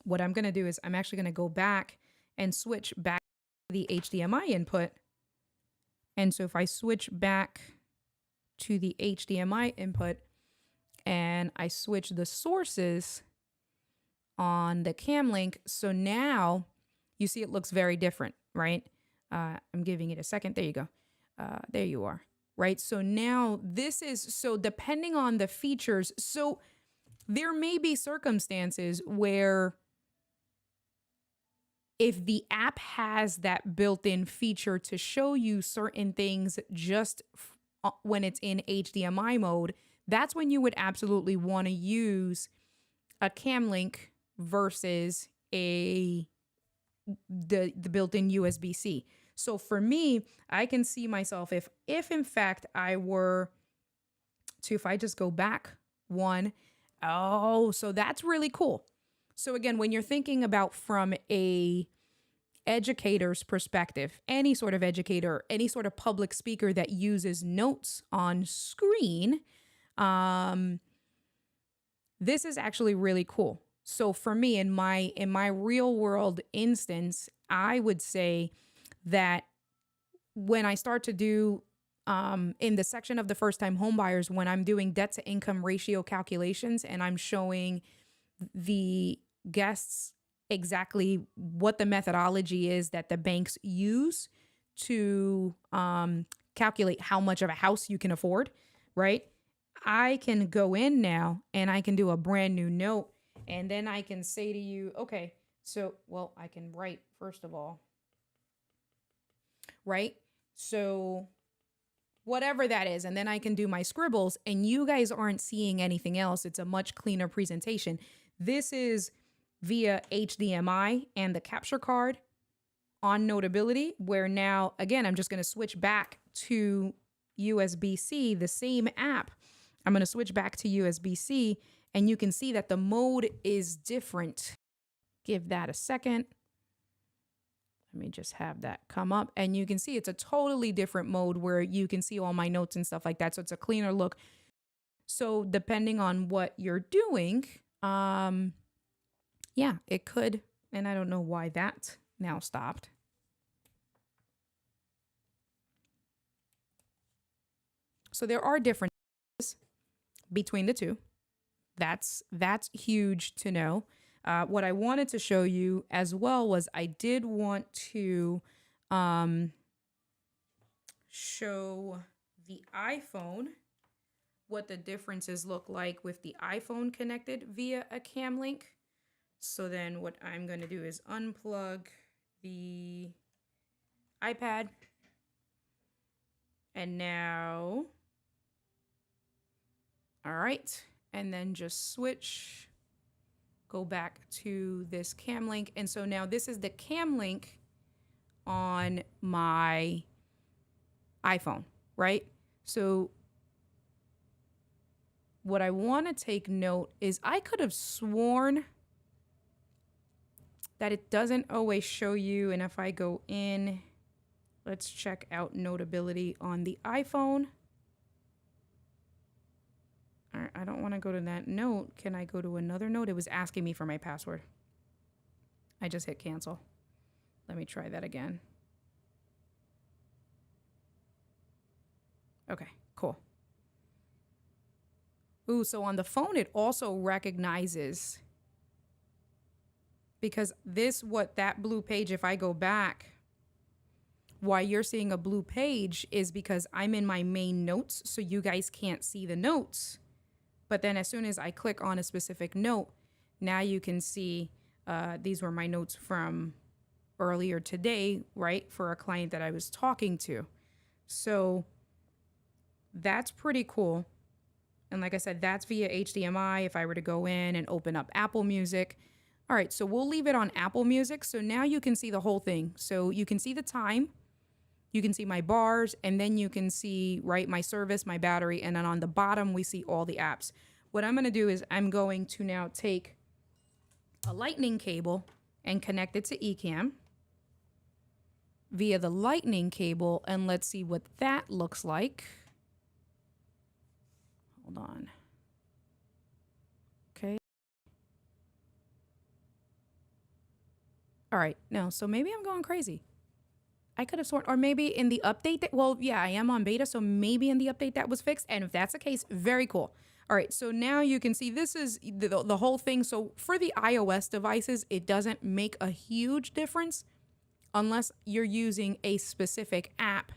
What I'm going to do is I'm actually going to go back and switch back to the HDMI input. And so if I switch back to the HDMI input and I switch the sources on the cam link, so now you see it looks very different, right? I'm giving it a second. There you go. There you are. Right. So now so depending on the features, so there may be circumstances where if the app has that built-in feature to show you certain things just when it's in HDMI mode, that's when you would absolutely want to use a cam link versus the built-in USB-C. So for me, I can see myself if in fact I were to, if I just go back one, so that's really cool. So again, when you're thinking about from a educator's perspective, any sort of educator, any sort of public speaker that uses notes on screen, this is actually really cool. So for me, in my real world instance, I would say that when I start to do in the section of the first time homebuyers, when I'm doing debt to income ratio calculations and I'm showing the guests exactly what the methodology is that the banks use to calculate how much of a house you can afford, right? I can go in now and I can do a brand new note, and then I can say to you, okay, so, well, I can write first of all, right? So whatever that is. And then I can do my scribbles and you guys aren't seeing anything else. It's a much cleaner presentation. This is via HDMI and the capture card on Notability, where now, again, I'm just going to switch back to USB-C, the same app. I'm going to switch back to USB-C and you can see that the mode is different. Give that a second. Let me just have that come up and you can see it's a totally different mode where you can see all my notes and stuff like that. So it's a cleaner look. So depending on what you're doing, yeah, it could. And I don't know why that now stopped. So there are differences between the two. That's huge to know. What I wanted to show you as well was I did want to show the iPhone, what the differences look like with the iPhone connected via a cam link. So then what I'm going to do is unplug the iPad. And now, all right, and then just switch, go back to this cam link. And so now this is the cam link on my iPhone, right? So what I want to take note is I could have sworn that it doesn't always show you. And if I go in, let's check out Notability on the iPhone. All right, I don't want to go to that note. Can I go to another note? It was asking me for my password. I just hit cancel. Let me try that again. Okay, cool. Ooh, so on the phone, it also recognizes, because that blue page, if I go back, why you're seeing a blue page is because I'm in my main notes, so you guys can't see the notes. But then as soon as I click on a specific note, now you can see these were my notes from earlier today, right? For a client that I was talking to. So that's pretty cool. And like I said, that's via HDMI. If I were to go in and open up Apple Music. All right, so we'll leave it on Apple Music. So now you can see the whole thing. So you can see the time. You can see my bars, and then you can see, right, my service, my battery, and then on the bottom, we see all the apps. What I'm going to do is I'm going to now take a lightning cable and connect it to Ecamm via the lightning cable, and let's see what that looks like. Hold on. Okay. All right, no, so maybe I'm going crazy. I could have sworn, or maybe in the update that, well, yeah, I am on beta, so maybe in the update that was fixed. And if that's the case, very cool. All right, so now you can see this is the whole thing. So for the iOS devices, it doesn't make a huge difference unless you're using a specific app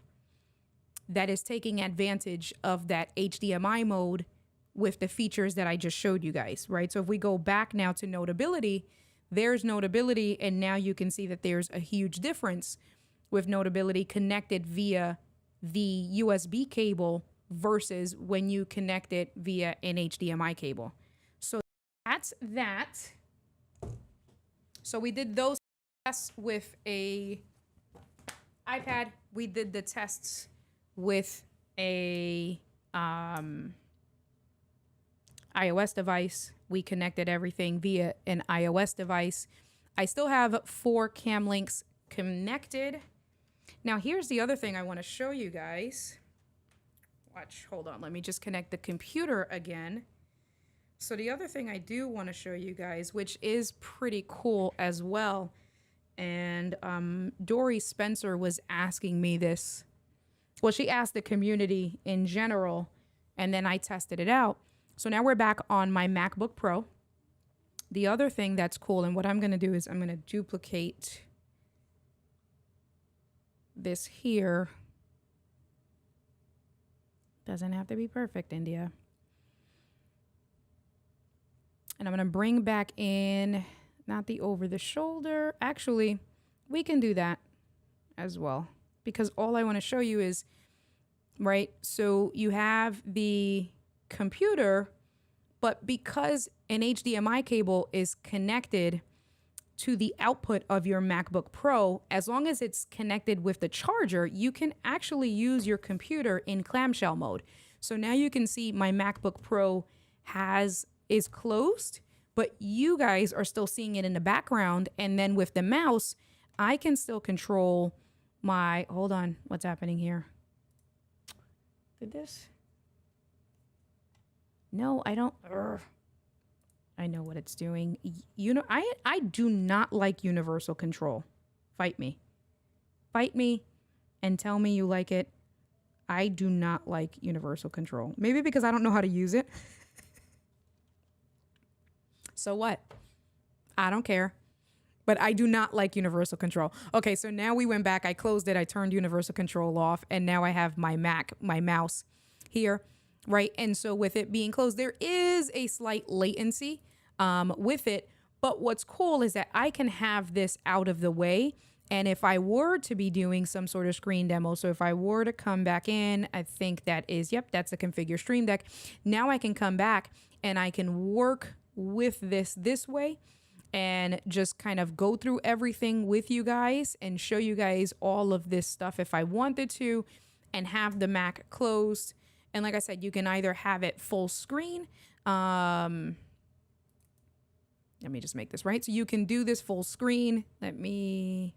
that is taking advantage of that HDMI mode with the features that I just showed you guys, right? So if we go back now to Notability, there's Notability, and now you can see that there's a huge difference with Notability connected via the USB cable versus when you connect it via an HDMI cable. So that's that. So we did those tests with a iPad. We did the tests with a iOS device. We connected everything via an iOS device. I still have 4 cam links connected. Now, here's the other thing I want to show you guys. Watch, hold on. Let me just connect the computer again. So the other thing I do want to show you guys, which is pretty cool as well, and Dory Spencer was asking me this. Well, she asked the community in general, and then I tested it out. So now we're back on my MacBook Pro. The other thing that's cool, and what I'm going to do is I'm going to duplicate this here. Doesn't have to be perfect, India. And I'm going to bring back in, not the over the shoulder. Actually, we can do that as well, because all I want to show you is right? So you have the computer, but because an HDMI cable is connected to the output of your MacBook Pro, as long as it's connected with the charger, you can actually use your computer in clamshell mode. So now you can see my MacBook Pro is closed, but you guys are still seeing it in the background. And then with the mouse, I can still control my, hold on, what's happening here? Did this? No, I don't. I know what it's doing. You know, I do not like universal control. Fight me. Fight me and tell me you like it. I do not like universal control. Maybe because I don't know how to use it. So what? I don't care. But I do not like universal control. Okay, so now we went back. I closed it. I turned universal control off. And now I have my mouse here, right? And so with it being closed, there is a slight latency with it. But what's cool is that I can have this out of the way. And if I were to be doing some sort of screen demo, so if I were to come back in, I think that is, yep, that's the configure stream deck. Now I can come back and I can work with this way and just kind of go through everything with you guys and show you guys all of this stuff if I wanted to, and have the Mac closed. And like I said, you can either have it full screen. Let me just make this right. So you can do this full screen. I'm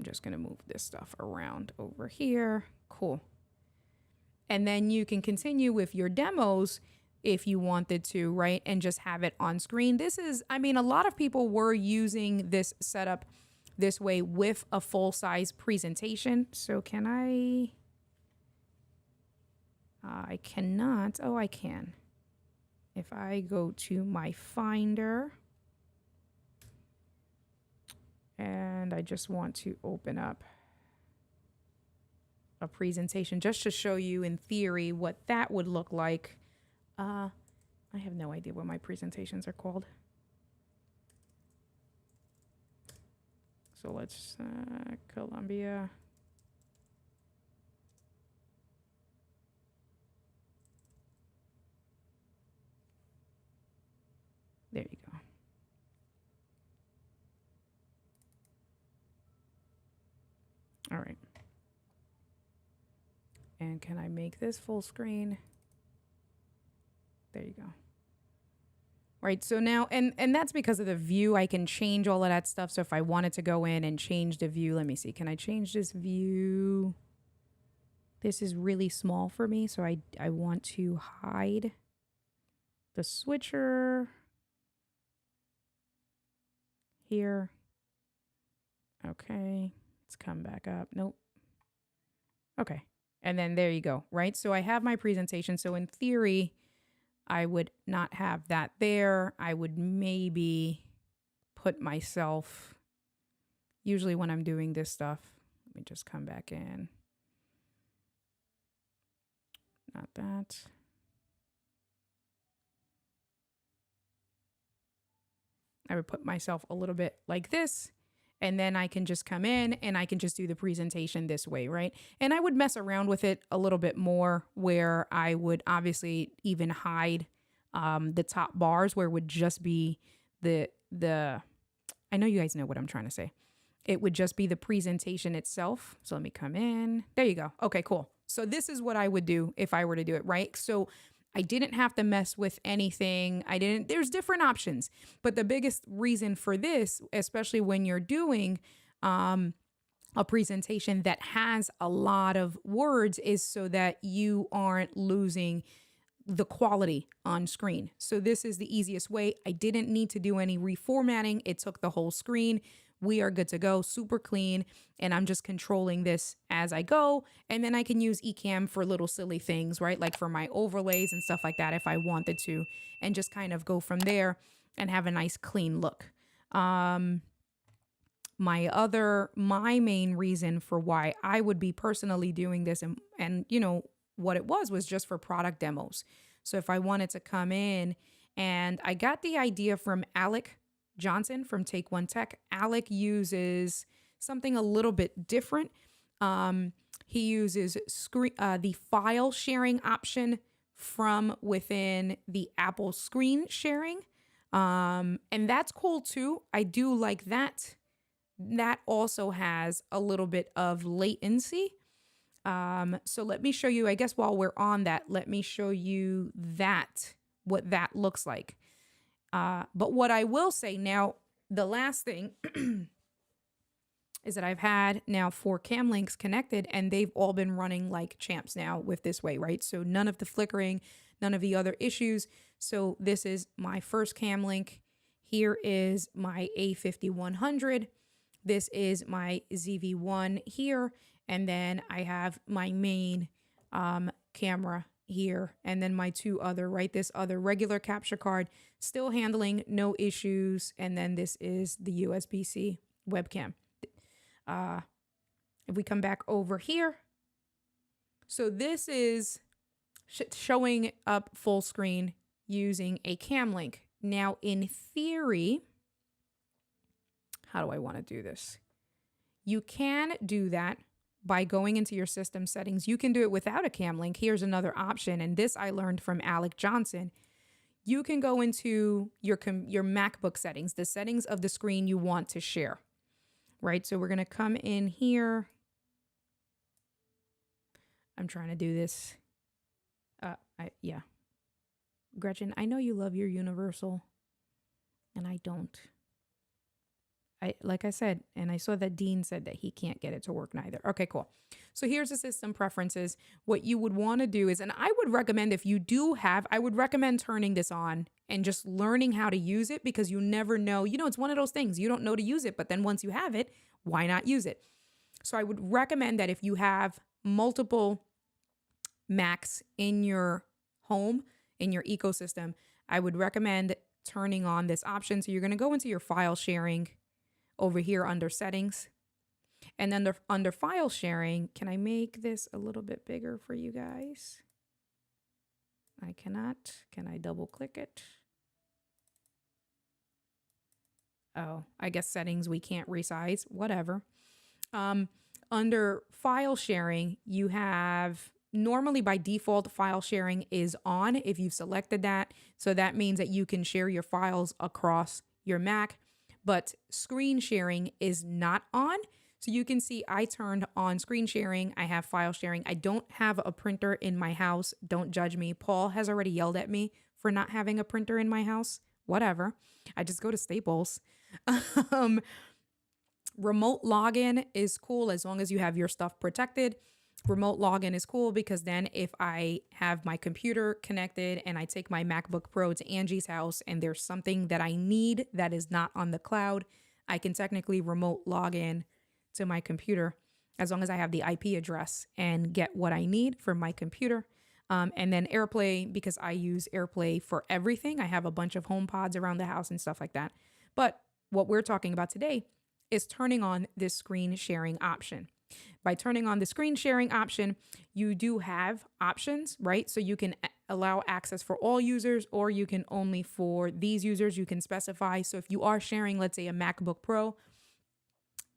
just going to move this stuff around over here. Cool. And then you can continue with your demos if you wanted to, right? And just have it on screen. This is, I mean, a lot of people were using this setup this way with a full size presentation. So can I cannot. Oh, I can. If I go to my Finder and I just want to open up a presentation just to show you in theory what that would look like. I have no idea what my presentations are called. So let's, Columbia. There you go. All right. And can I make this full screen? There you go. Right, so now, and that's because of the view. I can change all of that stuff. So if I wanted to go in and change the view, let me see. Can I change this view? This is really small for me, so I want to hide the switcher here. Okay, let's come back up. Nope. Okay, and then there you go, right? So I have my presentation. So in theory, I would not have that there. I would maybe put myself, usually when I'm doing this stuff, let me just come back in. Not that. I would put myself a little bit like this, and then I can just come in and I can just do the presentation this way, right? And I would mess around with it a little bit more, where I would obviously even hide the top bars, where it would just be the I know you guys know what I'm trying to say. It would just be the presentation itself. So let me come in. There you go. Okay, cool. So this is what I would do if I were to do it, right? So I didn't have to mess with anything. There's different options. But the biggest reason for this, especially when you're doing a presentation that has a lot of words, is so that you aren't losing the quality on screen. So this is the easiest way. I didn't need to do any reformatting. It took the whole screen. We are good to go, super clean. And I'm just controlling this as I go. And then I can use Ecamm for little silly things, right? Like for my overlays and stuff like that if I wanted to, and just kind of go from there and have a nice clean look. My main reason for why I would be personally doing this, and you know, what it was just for product demos. So if I wanted to come in, and I got the idea from Alec Johnson from Take One Tech. Alec uses something a little bit different. He uses the file sharing option from within the Apple screen sharing. And that's cool too. I do like that. That also has a little bit of latency. So let me show you, I guess while we're on that, let me show you what that looks like. But what I will say now, the last thing is that I've had now 4 cam links connected and they've all been running like champs now with this way, right? So none of the flickering, none of the other issues. So this is my first cam link. Here is my A5100. This is my ZV-1 here. And then I have my main camera here. And then my 2 other, right? This other regular capture card, still handling no issues. And then this is the USB-C webcam. If we come back over here, so this is showing up full screen using a cam link. Now, in theory, how do I want to do this? You can do that by going into your system settings. You can do it without a cam link. Here's another option, and this I learned from Alec Johnson. You can go into your MacBook settings, the settings of the screen you want to share. Right, so we're going to come in here. I'm trying to do this. Yeah. Gretchen, I know you love your Universal, and I don't. Like I said, and I saw that Dean said that he can't get it to work neither. Okay, cool. So here's the system preferences. What you would want to do is, and I would recommend if you do have, I would recommend turning this on and just learning how to use it, because you never know. You know, it's one of those things. You don't know to use it, but then once you have it, why not use it? So I would recommend that if you have multiple Macs in your home, in your ecosystem, I would recommend turning on this option. So you're going to go into your file sharing over here under settings. And then under file sharing, can I make this a little bit bigger for you guys? I cannot. Can I double click it? Oh, I guess settings, we can't resize, whatever. Under file sharing, you have normally by default file sharing is on if you've selected that. So that means that you can share your files across your Mac, but screen sharing is not on. So you can see I turned on screen sharing. I have file sharing. I don't have a printer in my house. Don't judge me. Paul has already yelled at me for not having a printer in my house. Whatever. I just go to Staples. Remote login is cool as long as you have your stuff protected. Remote login is cool because then if I have my computer connected and I take my MacBook Pro to Angie's house and there's something that I need that is not on the cloud, I can technically remote log in to my computer as long as I have the IP address and get what I need from my computer. And then AirPlay, because I use AirPlay for everything. I have a bunch of HomePods around the house and stuff like that. But what we're talking about today is turning on this screen sharing option. By turning on the screen sharing option, you do have options, right? So you can allow access for all users, or you can only for these users, you can specify. So if you are sharing, let's say a MacBook Pro,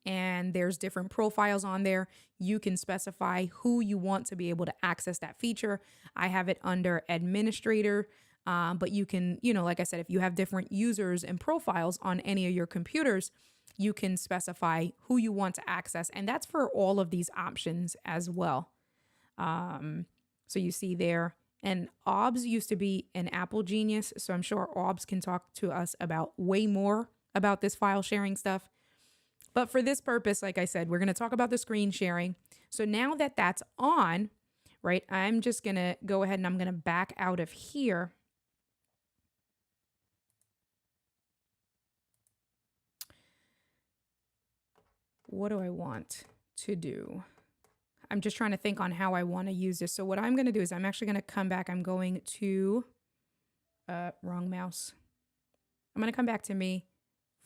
and there's different profiles on there, you can specify who you want to be able to access that feature. I have it under administrator, but you can, like I said, if you have different users and profiles on any of your computers, you can specify who you want to access. And that's for all of these options as well. So you see there, and OBS used to be an Apple genius. So I'm sure OBS can talk to us about way more about this file sharing stuff. But for this purpose, like I said, we're going to talk about the screen sharing. So now that that's on, right, I'm just going to go ahead and I'm going to back out of here. What do I want to do? I'm just trying to think on how I want to use this. So what I'm going to do is I'm actually going to come back. I'm going to, wrong mouse. I'm going to come back to me,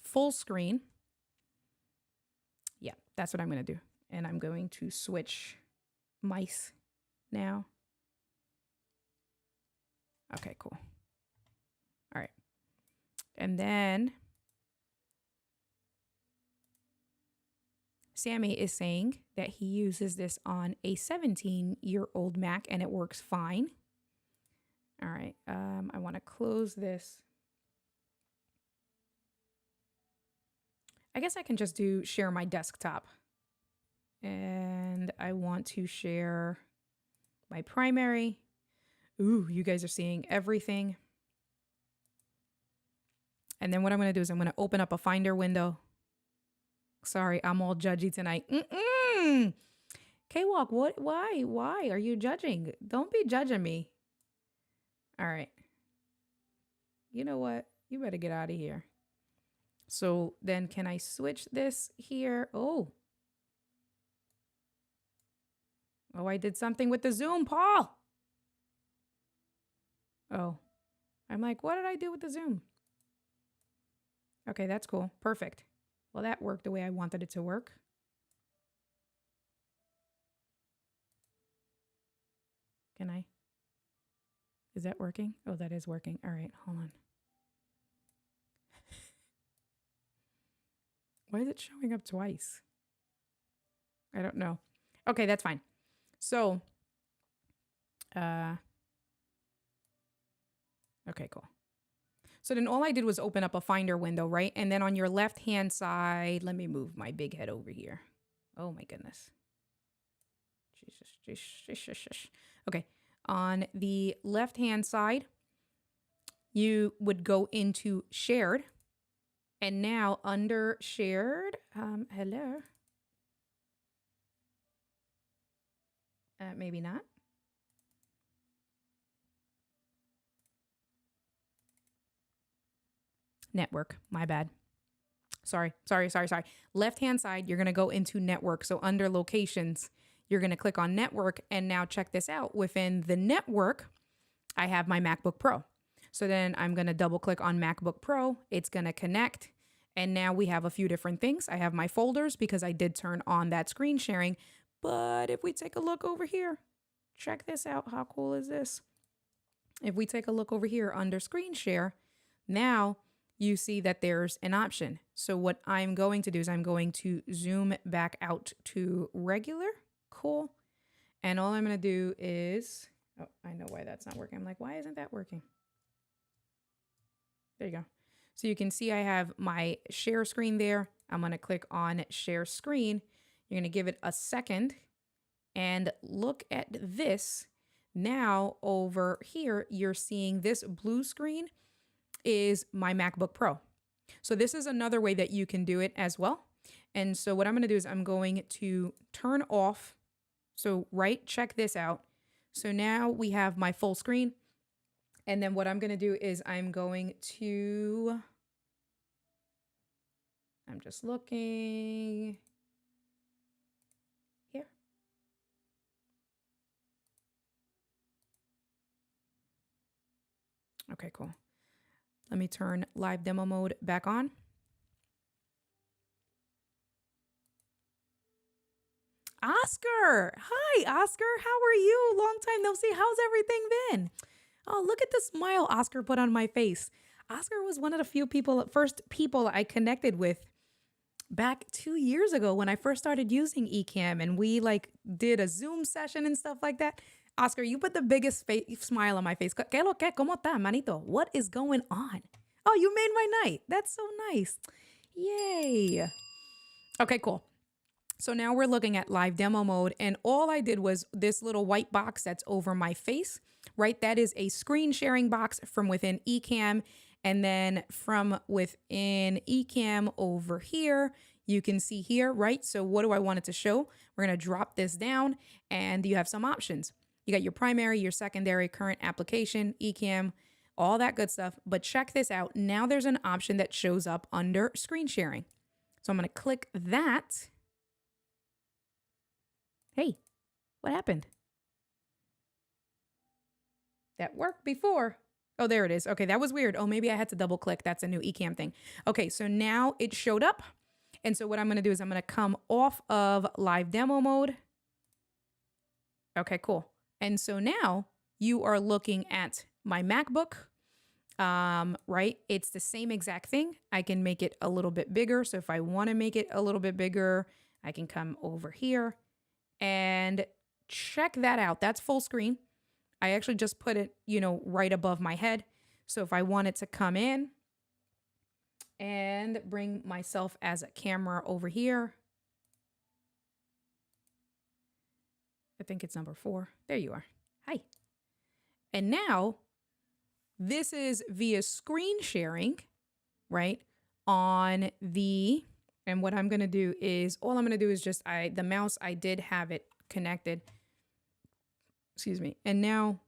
full screen. Yeah, that's what I'm going to do. And I'm going to switch mice now. Okay, cool. All right. And then Sammy is saying that he uses this on a 17-year-old Mac and it works fine. All right, I want to close this. I guess I can just do share my desktop. And I want to share my primary. Ooh, you guys are seeing everything. And then what I'm going to do is I'm going to open up a Finder window. Sorry, I'm all judgy tonight. K-Walk, what? Why are you judging? Don't be judging me. All right. You know what? You better get out of here. So then can I switch this here? Oh, I did something with the Zoom, Paul. Oh, I'm like, what did I do with the Zoom? Okay, that's cool. Perfect. Well, that worked the way I wanted it to work. Can I? Is that working? Oh, that is working. All right, hold on. Why is it showing up twice? I don't know. Okay, that's fine. So, okay, cool. So then all I did was open up a Finder window, right? And then on your left-hand side, let me move my big head over here. Oh my goodness. Jesus. Okay, on the left-hand side, you would go into shared. And now under shared, hello. Maybe not. Network, my bad. Sorry. Left-hand side, you're going to go into network. So under locations, you're going to click on network. And now check this out. Within the network, I have my MacBook Pro. So then I'm going to double click on MacBook Pro. It's going to connect. And now we have a few different things. I have my folders because I did turn on that screen sharing. But if we take a look over here, check this out. How cool is this? If we take a look over here under screen share, now you see that there's an option. So what I'm going to do is I'm going to zoom back out to regular. Cool. And all I'm going to do is, oh, I know why that's not working. I'm like, why isn't that working? There you go. So you can see I have my share screen there. I'm going to click on share screen. You're going to give it a second and look at this. Now over here, you're seeing this blue screen is my MacBook Pro. So this is another way that you can do it as well. And so what I'm going to do is I'm going to turn off. So right, check this out. So now we have my full screen. And then what I'm going to do is I'm just looking here. Okay, cool. Let me turn live demo mode back on. Oscar! Hi, Oscar. How are you? Long time no see. How's everything been? Oh, look at the smile Oscar put on my face. Oscar was one of the first people I connected with back 2 years ago when I first started using Ecamm, and we did a Zoom session and stuff like that. Oscar, you put the biggest smile on my face. ¿Qué lo que? ¿Cómo está, manito? What is going on? Oh, you made my night. That's so nice. Yay. Okay, cool. So now we're looking at live demo mode, and all I did was this little white box that's over my face, right? That is a screen sharing box from within Ecamm. And then from within Ecamm over here, you can see here, right? So what do I want it to show? We're going to drop this down, and you have some options. You got your primary, your secondary, current application, Ecamm, all that good stuff. But check this out. Now there's an option that shows up under screen sharing. So I'm going to click that. Hey, what happened? That worked before. Oh, there it is. Okay, that was weird. Oh, maybe I had to double click. That's a new Ecamm thing. Okay, so now it showed up. And so what I'm going to do is I'm going to come off of live demo mode. Okay, cool. And so now you are looking at my MacBook, right? It's the same exact thing. I can make it a little bit bigger. So if I want to make it a little bit bigger, I can come over here and check that out. That's full screen. I actually just put it, you know, right above my head. So if I wanted to come in and bring myself as a camera over here, I think it's number 4. There you are. Hi. And now this is via screen sharing, right? On the, and what I'm going to do is, all I'm going to do is just, the mouse, I did have it connected. Excuse me. And now,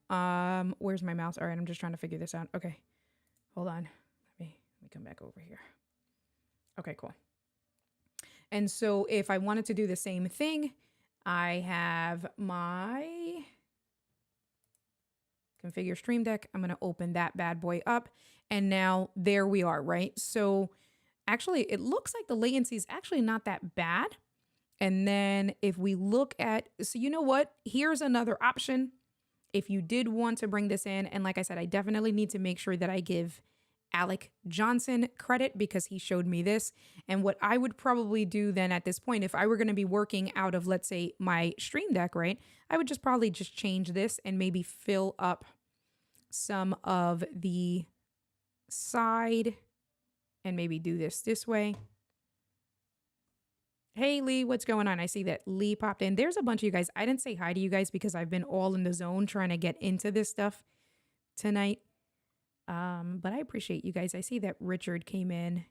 where's my mouse? All right, I'm just trying to figure this out. Okay, hold on. Let me come back over here. Okay, cool. And so if I wanted to do the same thing, I have my configure Stream Deck. I'm going to open that bad boy up. And now there we are, right? So actually, it looks like the latency is actually not that bad. And then if we look at, so you know what? Here's another option. If you did want to bring this in, and like I said, I definitely need to make sure that I give Alec Johnson credit because he showed me this. And what I would probably do then at this point, if I were going to be working out of, let's say, my Stream Deck, right? I would just probably just change this and maybe fill up some of the side and maybe do this way. Hey, Lee, what's going on? I see that Lee popped in. There's a bunch of you guys. I didn't say hi to you guys because I've been all in the zone trying to get into this stuff tonight. But I appreciate you guys. I see that Richard came in.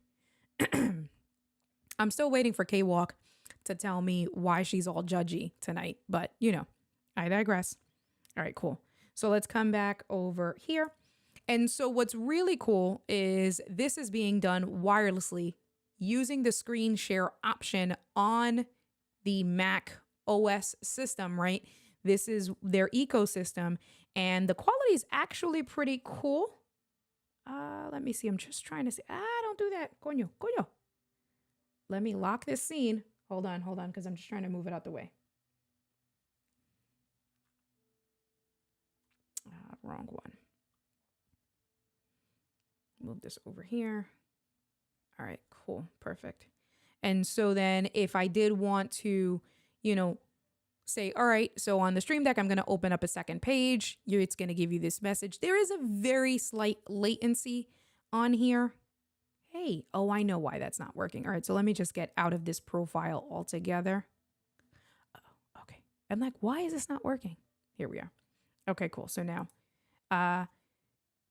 I'm still waiting for K-Walk to tell me why she's all judgy tonight. But, you know, I digress. All right, cool. So let's come back over here. And so what's really cool is this is being done wirelessly using the screen share option on the Mac OS system, right? This is their ecosystem and the quality is actually pretty cool. Let me see. I'm just trying to see. Don't do that. Coño. Let me lock this scene. Hold on, because I'm just trying to move it out the way. Wrong one. Move this over here. All right, cool. Perfect. And so then if I did want to, you know, say, all right, so on the Stream Deck, I'm going to open up a second page. It's going to give you this message. There is a very slight latency on here. Hey, oh, I know why that's not working. All right, so let me just get out of this profile altogether. Oh, okay. I'm like, why is this not working? Here we are. Okay, cool. So now,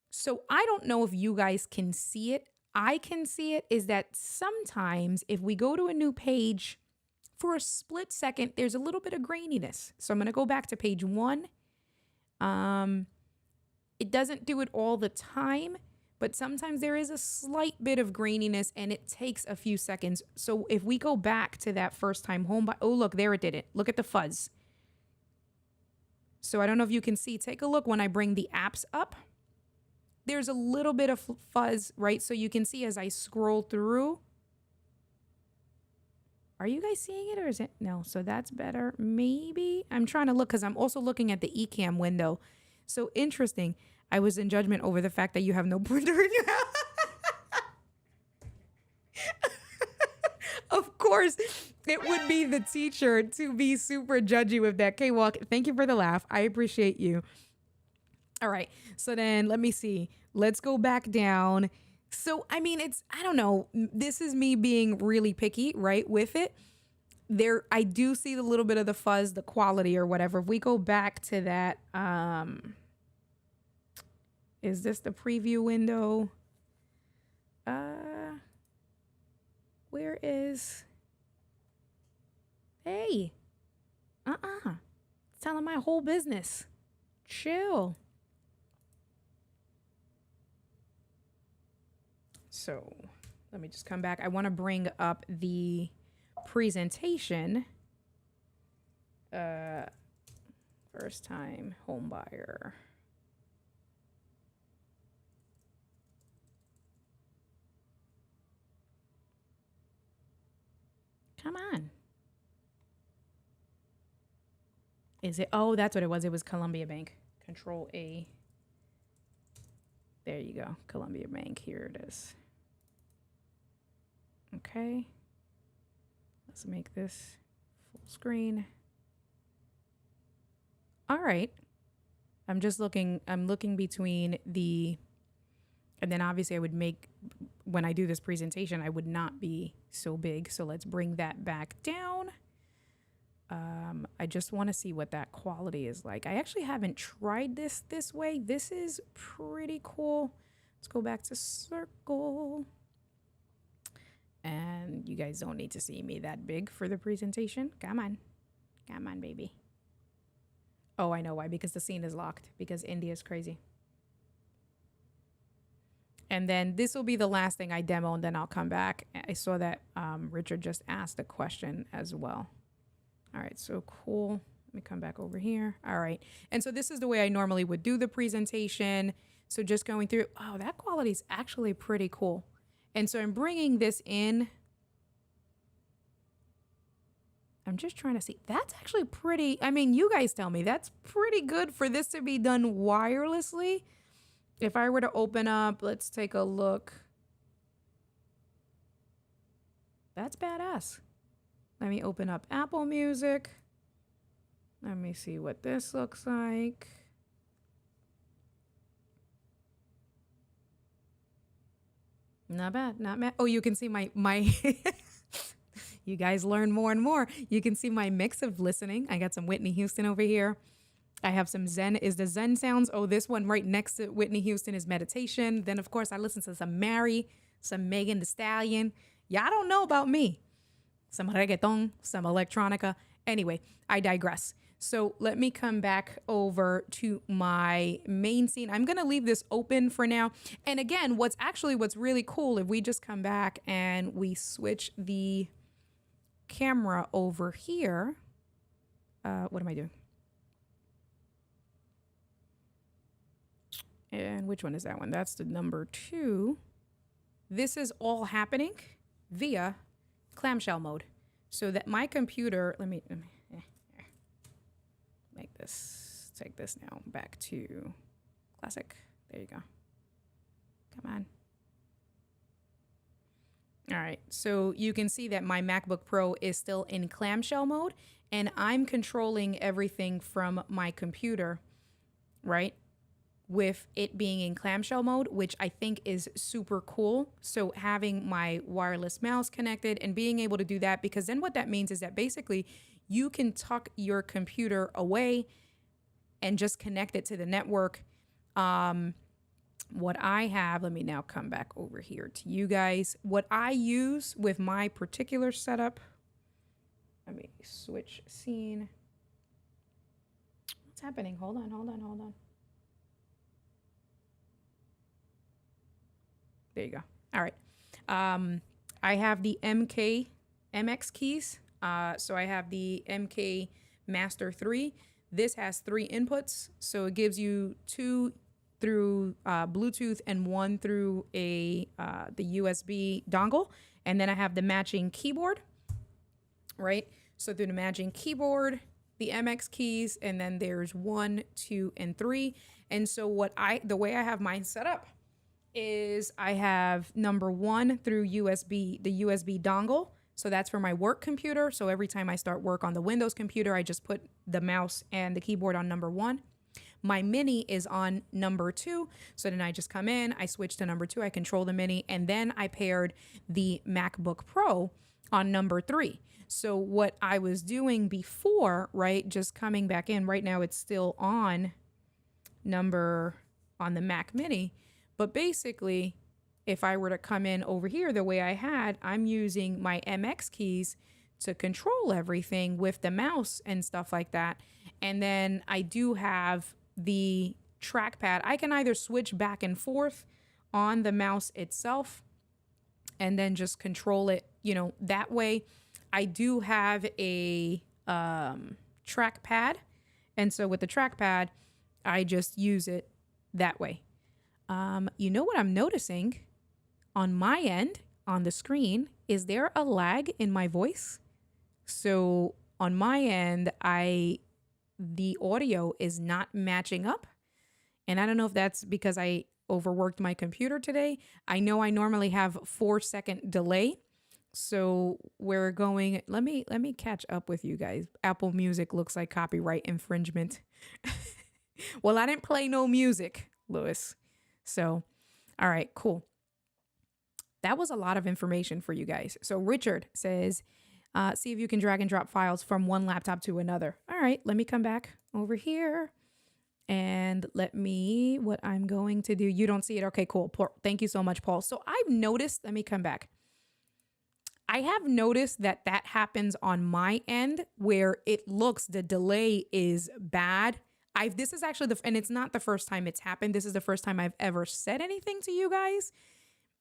so I don't know if you guys can see it. I can see it is that sometimes if we go to a new page for a split second, there's a little bit of graininess. So I'm going to go back to page 1. It doesn't do it all the time, but sometimes there is a slight bit of graininess and it takes a few seconds. So if we go back to that first time home, oh, look, there it did it. Look at the fuzz. So I don't know if you can see, take a look when I bring the apps up. There's a little bit of fuzz, right? So you can see as I scroll through. Are you guys seeing it or is it? No, so that's better. Maybe. I'm trying to look because I'm also looking at the eCam window. So interesting. I was in judgment over the fact that you have no printer in your house. Of course, it would be the teacher to be super judgy with that. K-Walk, thank you for the laugh. I appreciate you. All right, so then let me see. Let's go back down. So, I mean, I don't know. This is me being really picky, right, with it. There, I do see the little bit of the fuzz, the quality or whatever. If we go back to that, is this the preview window? Where is? Hey, it's telling my whole business. Chill. So let me just come back. I want to bring up the presentation. First time home buyer. Come on. Is it? Oh, that's what it was. It was Columbia Bank. Control A. There you go. Columbia Bank. Here it is. Okay. Let's make this full screen. All right. I'm looking between the, and then obviously I would make, when I do this presentation, I would not be so big. So let's bring that back down. I just want to see what that quality is like. I actually haven't tried this way. This is pretty cool. Let's go back to circle. And you guys don't need to see me that big for the presentation. Come on. Come on, baby. Oh, I know why. Because the scene is locked. Because India is crazy. And then this will be the last thing I demo, and then I'll come back. I saw that Richard just asked a question as well. All right, so cool. Let me come back over here. All right. And so this is the way I normally would do the presentation. So just going through, oh, that quality is actually pretty cool. And so I'm bringing this in. I'm just trying to see. That's actually pretty, I mean, you guys tell me, that's pretty good for this to be done wirelessly. If I were to open up, let's take a look. That's badass. Let me open up Apple Music. Let me see what this looks like. Not bad, not bad. Oh, you can see my you guys learn more and more. You can see my mix of listening. I got some Whitney Houston over here. I have some Zen. Is the Zen sounds? Oh, this one right next to Whitney Houston is meditation. Then, of course, I listen to some Mary, some Megan Thee Stallion. Y'all don't know about me. Some reggaeton, some electronica. Anyway, I digress. So let me come back over to my main scene. I'm going to leave this open for now. And again, what's really cool, if we just come back and we switch the camera over here. What am I doing? And which one is that one? That's the number 2. This is all happening via Clamshell Mode. So that my computer, let me make this, take this now back to classic. There you go. Come on. All right, so you can see that my MacBook Pro is still in Clamshell Mode, and I'm controlling everything from my computer, right? With it being in Clamshell Mode, which I think is super cool. So having my wireless mouse connected and being able to do that, because then what that means is that basically you can tuck your computer away and just connect it to the network. What I have, let me now come back over here to you guys. What I use with my particular setup, let me switch scene. What's happening? Hold on. There you go. All right. I have the MX keys. So I have the MK Master 3. This has 3 inputs. So it gives you 2 through Bluetooth and 1 through the USB dongle. And then I have the matching keyboard, right? So through the matching keyboard, the MX keys, and then there's 1, 2, and 3. And so the way I have mine set up is I have number 1 through the USB dongle. So that's for my work computer. So every time I start work on the Windows computer, I just put the mouse and the keyboard on number 1. My Mini is on number 2. So then I just come in, I switch to number 2, I control the Mini, and then I paired the MacBook Pro on number 3. So what I was doing before, right, just coming back in, right now it's still on the Mac Mini. But basically, if I were to come in over here the way I'm using my MX keys to control everything with the mouse and stuff like that. And then I do have the trackpad. I can either switch back and forth on the mouse itself and then just control it, that way. I do have a trackpad. And so with the trackpad, I just use it that way. You know what I'm noticing on my end on the screen? Is there a lag in my voice? So on my end, the audio is not matching up. And I don't know if that's because I overworked my computer today. I know I normally have 4-second delay. So we're going, let me catch up with you guys. Apple Music looks like copyright infringement. Well, I didn't play no music, Lewis. So, all right, cool. That was a lot of information for you guys. So Richard says, see if you can drag and drop files from one laptop to another. All right, let me come back over here and what I'm going to do. You don't see it. Okay, cool. Thank you so much, Paul. So I've noticed, let me come back. I have noticed that happens on my end where it looks, the delay is bad. This is actually and it's not the first time it's happened. This is the first time I've ever said anything to you guys.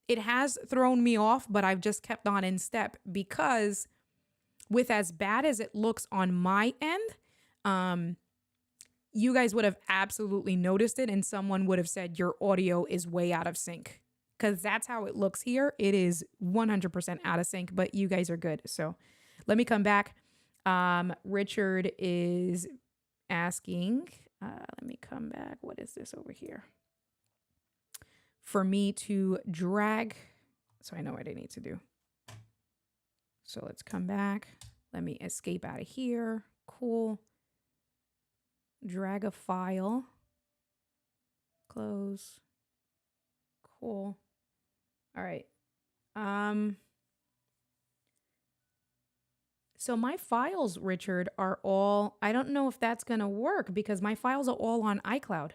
It has thrown me off, but I've just kept on in step because with as bad as it looks on my end, you guys would have absolutely noticed it and someone would have said your audio is way out of sync. Because that's how it looks here. It is 100% out of sync, but you guys are good. So let me come back. Richard is asking, let me come back. What is this over here? For me to drag. So I know what I need to do. So let's come back. Let me escape out of here. Cool. Drag a file. Close. Cool. All right. So my files, Richard, are all, I don't know if that's going to work because my files are all on iCloud.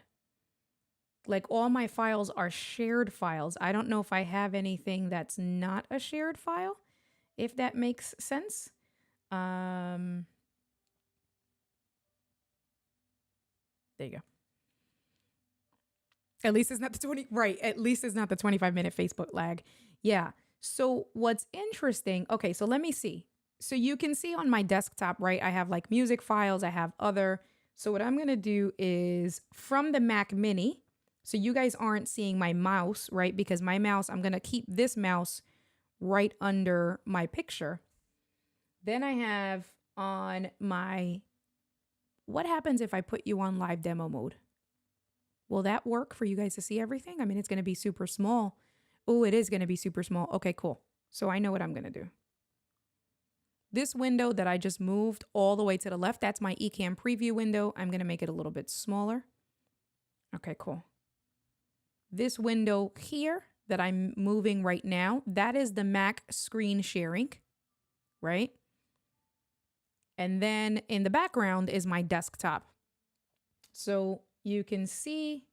Like all my files are shared files. I don't know if I have anything that's not a shared file, if that makes sense. There you go. At least it's not the 20, right. At least it's not the 25-minute Facebook lag. Yeah. So what's interesting, okay, so let me see. So you can see on my desktop, right, I have like music files, I have other. So what I'm going to do is from the Mac Mini, so you guys aren't seeing my mouse, right? Because my mouse, I'm going to keep this mouse right under my picture. Then I have on my, what happens if I put you on live demo mode? Will that work for you guys to see everything? I mean, it's going to be super small. Oh, it is going to be super small. Okay, cool. So I know what I'm going to do. This window that I just moved all the way to the left, that's my Ecamm preview window. I'm going to make it a little bit smaller. Okay, cool. This window here that I'm moving right now, that is the Mac screen sharing, right? And then in the background is my desktop. So you can see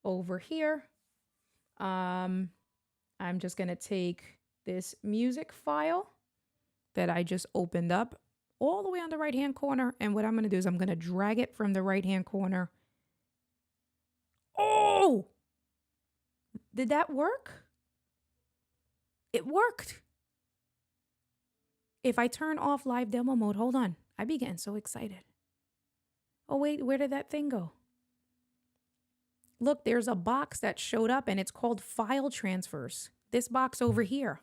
over here, I'm just going to take this music file that I just opened up all the way on the right-hand corner. And what I'm going to do is I'm going to drag it from the right-hand corner. Oh, did that work? It worked. If I turn off live demo mode, hold on. I be getting so excited. Oh, wait, where did that thing go? Look, there's a box that showed up and it's called file transfers. This box over here.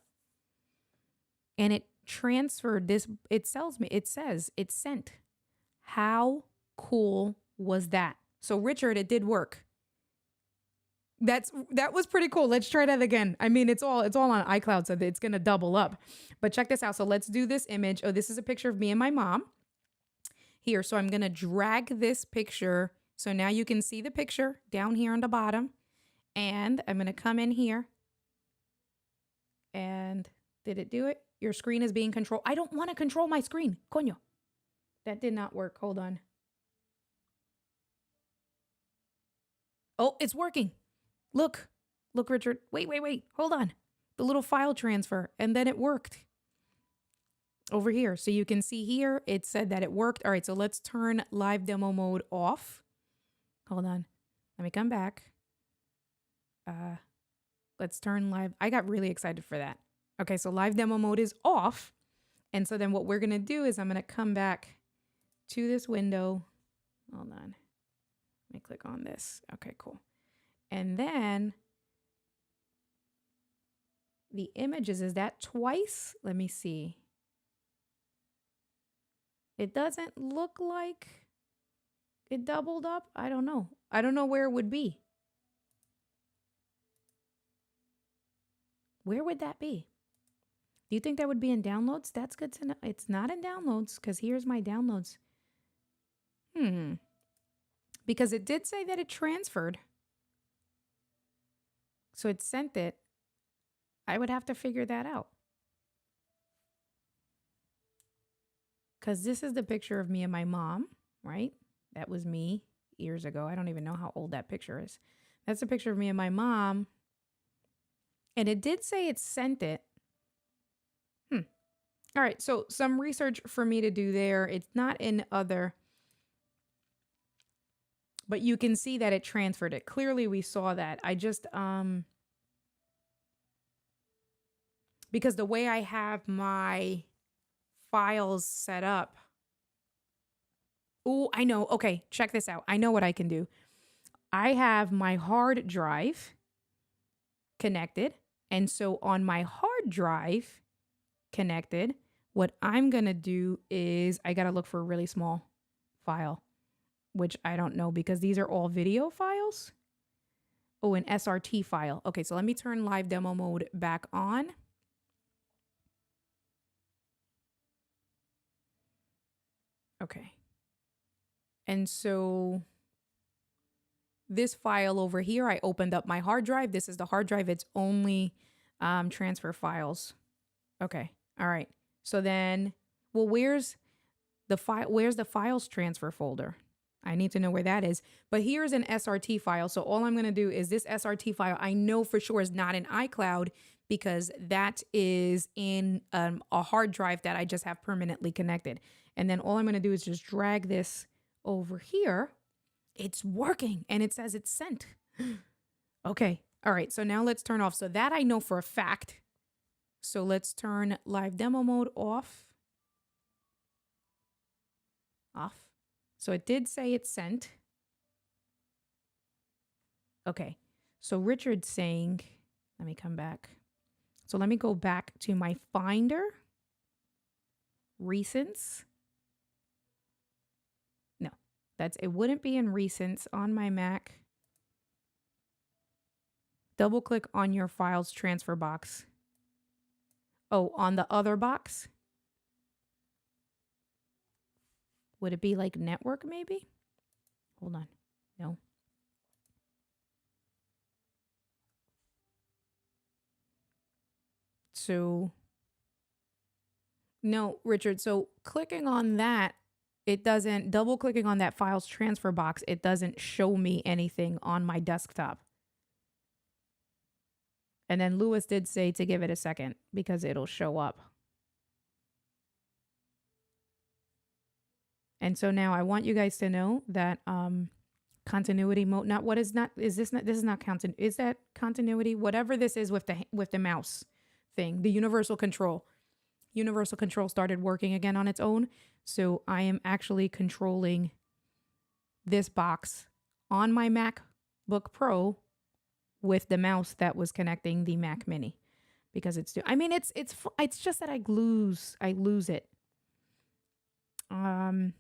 And it transferred this, it says it's sent. How cool was that? So Richard, it did work. That was pretty cool. Let's try that again. I mean, it's all on iCloud, so it's gonna double up. But check this out. So let's do this image. Oh, this is a picture of me and my mom. Here, so I'm gonna drag this picture. So now you can see the picture down here on the bottom. And I'm gonna come in here. And did it do it? Your screen is being controlled. I don't want to control my screen. Coño. That did not work. Hold on. Oh, it's working. Look, Richard. Wait. Hold on. The little file transfer. And then it worked. Over here. So you can see here, it said that it worked. All right, so let's turn live demo mode off. Hold on. Let me come back. Let's turn live. I got really excited for that. Okay, so live demo mode is off. And so then what we're going to do is I'm going to come back to this window. Hold on. Let me click on this. Okay, cool. And then the images, is that twice? Let me see. It doesn't look like it doubled up. I don't know. I don't know where it would be. Where would that be? Do you think that would be in downloads? That's good to know. It's not in downloads because here's my downloads. Because it did say that it transferred. So it sent it. I would have to figure that out. Because this is the picture of me and my mom, right? That was me years ago. I don't even know how old that picture is. That's a picture of me and my mom. And it did say it sent it. All right, so some research for me to do there. It's not in other, but you can see that it transferred it. Clearly we saw that. I just, because the way I have my files set up. Oh, I know. Okay, check this out. I know what I can do. I have my hard drive connected. And so on my hard drive connected, what I'm going to do is I got to look for a really small file, which I don't know because these are all video files. Oh, an SRT file. Okay, so let me turn live demo mode back on. Okay. And so this file over here, I opened up my hard drive. This is the hard drive. It's only transfer files. Okay. All right. So then, well, where's the file? Where's the files transfer folder? I need to know where that is. But here's an SRT file. So all I'm going to do is this SRT file, I know for sure is not in iCloud because that is in a hard drive that I just have permanently connected. And then all I'm going to do is just drag this over here. It's working and it says it's sent. Okay. All right. So now let's turn off. So that I know for a fact. So let's turn live demo mode off. Off. So it did say it's sent. Okay. So Richard's saying, let me come back. So let me go back to my Finder. Recents. No, it wouldn't be in recents on my Mac. Double click on your files transfer box. Oh, on the other box? Would it be like network maybe? Hold on. No. So, no, Richard. So clicking on that, it doesn't, double clicking on that files transfer box, it doesn't show me anything on my desktop. And then Lewis did say to give it a second because it'll show up. And so now I want you guys to know that continuity mode, this is not continuity. Is that continuity? Whatever this is with the mouse thing, the universal control. Universal control started working again on its own. So I am actually controlling this box on my MacBook Pro with the mouse that was connecting the Mac Mini because it's just that I lose it. All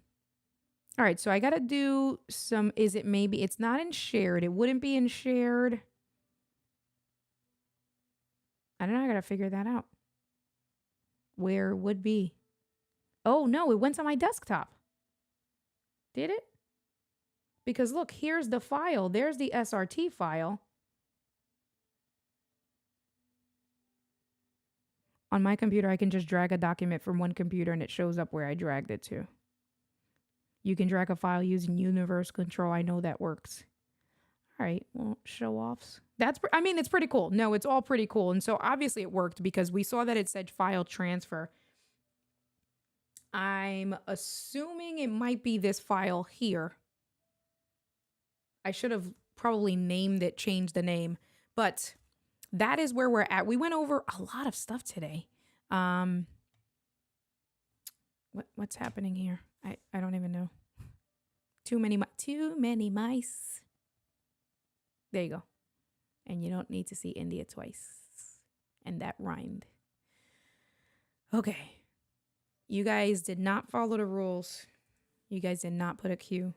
right, so I got to do some, it's not in shared. It wouldn't be in shared. I don't know. I got to figure that out. Where it would be. Oh, no, it went to my desktop. Did it? Because look, here's the file. There's the SRT file. On my computer, I can just drag a document from one computer and it shows up where I dragged it to. You can drag a file using universal control. I know that works. All right, well, show offs. It's pretty cool. No, it's all pretty cool. And so obviously it worked because we saw that it said file transfer. I'm assuming it might be this file here. I should have probably named it, changed the name, but that is where we're at. We went over a lot of stuff today. What's happening here? I don't even know. Too many mice. There you go. And you don't need to see India twice. And that rhymed. Okay. You guys did not follow the rules. You guys did not put a Q.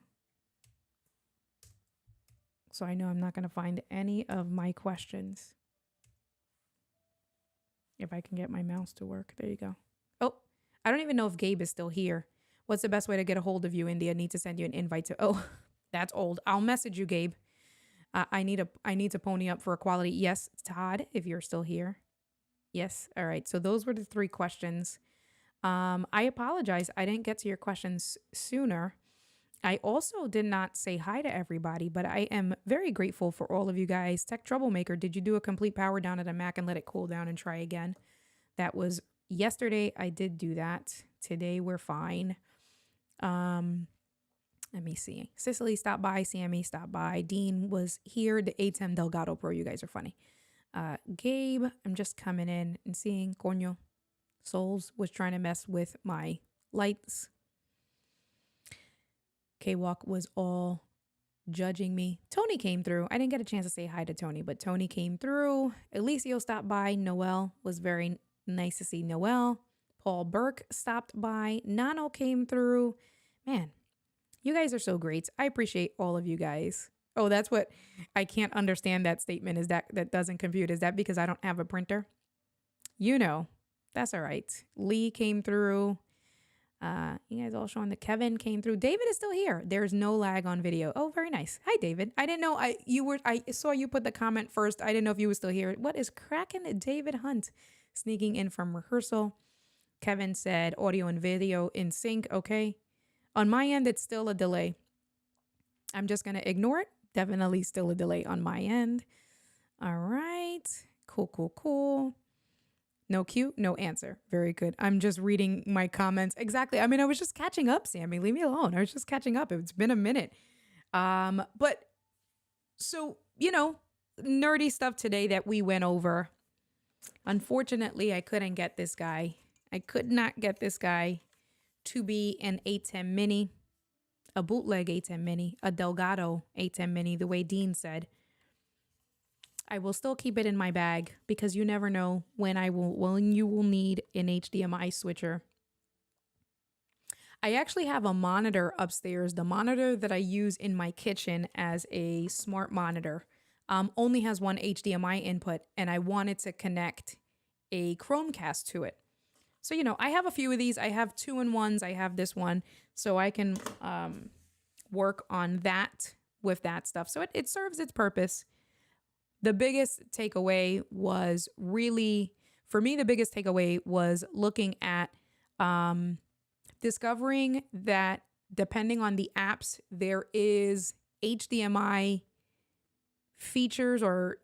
So I know I'm not going to find any of my questions. If I can get my mouse to work. There you go. Oh, I don't even know if Gabe is still here. What's the best way to get a hold of you, India? I need to send you an invite to. Oh, that's old. I'll message you, Gabe. I need to pony up for equality. Yes, Todd, if you're still here. Yes. All right. So those were the 3 questions. I apologize. I didn't get to your questions sooner. I also did not say hi to everybody, but I am very grateful for all of you guys. Tech Troublemaker, did you do a complete power down at a Mac and let it cool down and try again? That was yesterday. I did do that. Today we're fine. Let me see. Cicely stopped by. Sammy stopped by. Dean was here. The ATEM Delgado Pro. You guys are funny. Gabe, I'm just coming in and seeing Coño. Souls was trying to mess with my lights. K-Walk was all judging me. Tony came through. I didn't get a chance to say hi to Tony, but Tony came through. Alicio stopped by. Noel was very nice to see Noel. Paul Burke stopped by. Nano came through. Man, you guys are so great. I appreciate all of you guys. Oh, that's what I can't understand that statement. Is that doesn't compute? Is that because I don't have a printer? You know, that's all right. Lee came through. You guys all showing that Kevin came through. David is still here. There's no lag on video. Oh, very nice. Hi, David. I didn't know I saw you put the comment first. I didn't know if you were still here. What is cracking? David Hunt sneaking in from rehearsal. Kevin said audio and video in sync. Okay. On my end, it's still a delay. I'm just going to ignore it. Definitely still a delay on my end. All right. Cool. No cue, no answer. Very good. I'm just reading my comments. Exactly. I mean, I was just catching up, Sammy. Leave me alone. I was just catching up. It's been a minute. But so, nerdy stuff today that we went over. Unfortunately, I couldn't get this guy. I could not get this guy to be an ATEM Mini, a bootleg ATEM Mini, a Delgado ATEM Mini, the way Dean said. I will still keep it in my bag because you never know when you will need an HDMI switcher. I actually have a monitor upstairs. The monitor that I use in my kitchen as a smart monitor only has one HDMI input, and I wanted to connect a Chromecast to it. So, I have a few of these. I have 2-in-1s. I have this one, so I can work on that with that stuff. So it serves its purpose. The biggest takeaway was really, for me, the biggest takeaway was looking at discovering that depending on the apps, there is HDMI features or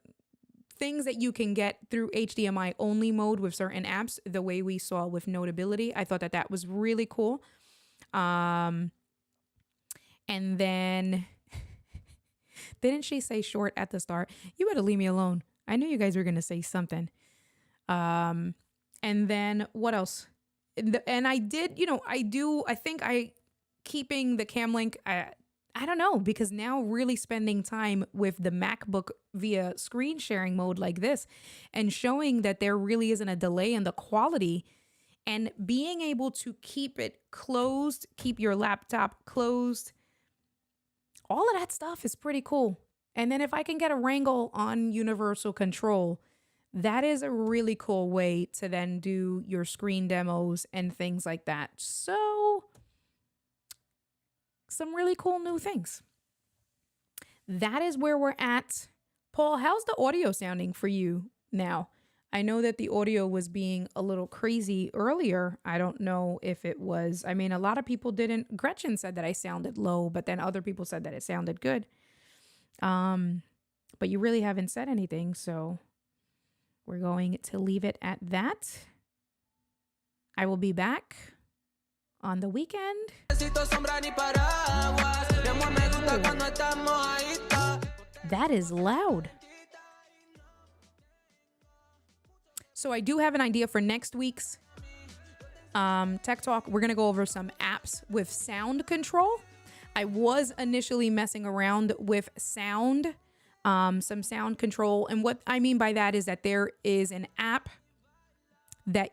things that you can get through HDMI only mode with certain apps, the way we saw with Notability. I thought that was really cool. And then... Didn't she say short at the start? You better leave me alone. I knew you guys were going to say something. And then what else? And I did, I think keeping the cam link, I don't know, because now really spending time with the MacBook via screen sharing mode like this and showing that there really isn't a delay in the quality and being able to keep it closed, keep your laptop closed. All of that stuff is pretty cool. And then if I can get a wrangle on universal control, that is a really cool way to then do your screen demos and things like that. So, some really cool new things. That is where we're at. Paul, how's the audio sounding for you now? I know that the audio was being a little crazy earlier. I don't know if it was, a lot of people didn't. Gretchen said that I sounded low, but then other people said that it sounded good. But you really haven't said anything, so we're going to leave it at that. I will be back on the weekend. That is loud. So I do have an idea for next week's Tech Talk. We're going to go over some apps with sound control. I was initially messing around with sound, some sound control. And what I mean by that is that there is an app that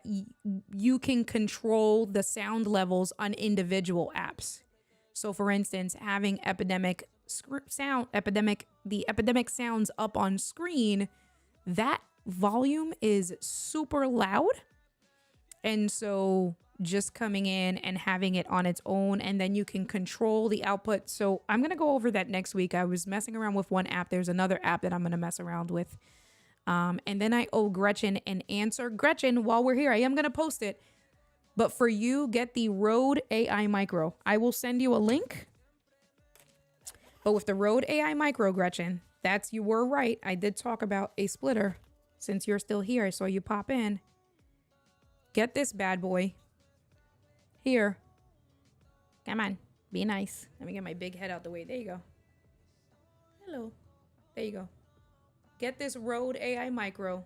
you can control the sound levels on individual apps. So for instance, having the epidemic sounds up on screen, that volume is super loud. And so just coming in and having it on its own, and then you can control the output. So I'm going to go over that next week. I was messing around with one app. There's another app that I'm going to mess around with. And then I owe Gretchen an answer. Gretchen, while we're here, I am going to post it. But for you, get the Rode AI Micro. I will send you a link. But with the Rode AI Micro, Gretchen, you were right. I did talk about a splitter. Since you're still here, I saw you pop in. Get this bad boy. Here. Come on. Be nice. Let me get my big head out the way. There you go. Hello. There you go. Get this Rode AI Micro.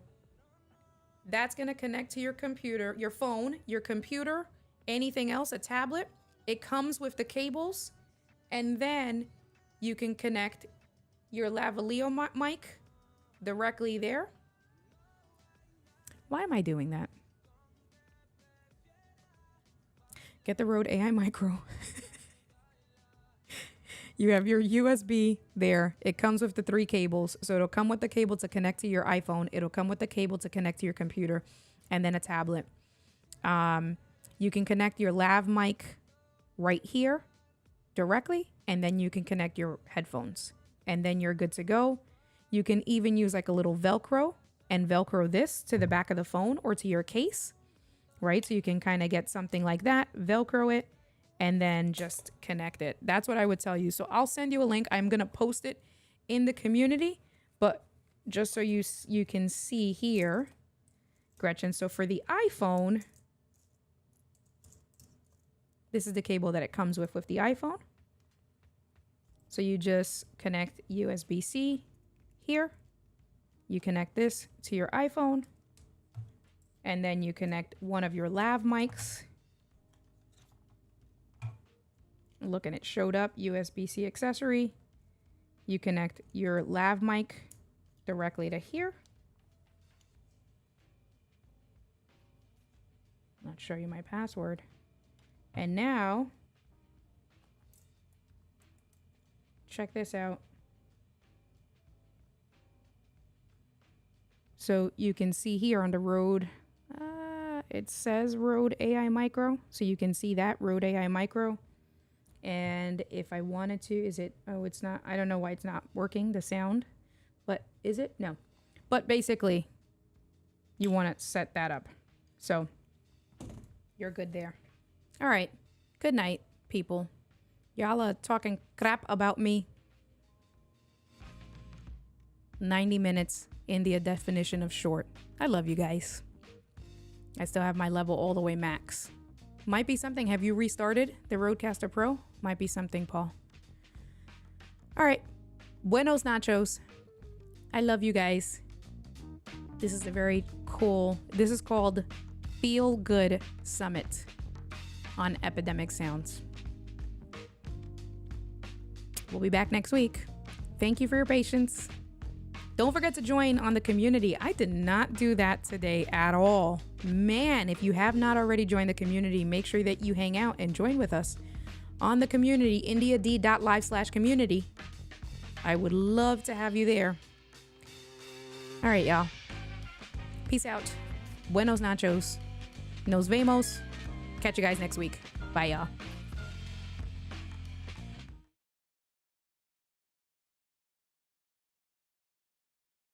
That's going to connect to your computer, your phone, your computer, anything else, a tablet. It comes with the cables. And then you can connect your lavalier mic directly there. Why am I doing that? Get the Rode AI Micro. You have your USB there. It comes with the 3 cables. So it'll come with the cable to connect to your iPhone. It'll come with the cable to connect to your computer and then a tablet. You can connect your lav mic right here directly, and then you can connect your headphones, and then you're good to go. You can even use like a little Velcro and Velcro this to the back of the phone or to your case, right? So you can kind of get something like that, Velcro it, and then just connect it. That's what I would tell you. So I'll send you a link. I'm going to post it in the community, but just so you can see here, Gretchen. So for the iPhone, this is the cable that it comes with the iPhone. So you just connect USB-C here. You connect this to your iPhone, and then you connect one of your lav mics. Look, and it showed up, USB-C accessory. You connect your lav mic directly to here. Not show you my password. And now, check this out. So you can see here on the Rode, it says Rode AI Micro. So you can see that Rode AI Micro. And if I wanted to, is it, oh, it's not, I don't know why it's not working, the sound, but is it? No. But basically, you want to set that up. So you're good there. All right. Good night, people. Y'all are talking crap about me. 90 minutes in the definition of short. I love you guys. I still have my level all the way max. Might be something. Have you restarted the Rodecaster Pro? Might be something, Paul. All right. Buenos nachos. I love you guys. This is a very cool, this is called Feel Good Summit on Epidemic Sounds. We'll be back next week. Thank you for your patience. Don't forget to join on the community. I did not do that today at all. Man, if you have not already joined the community, make sure that you hang out and join with us on the community, indiad.live/community. I would love to have you there. All right, y'all. Peace out. Buenos nachos. Nos vemos. Catch you guys next week. Bye, y'all.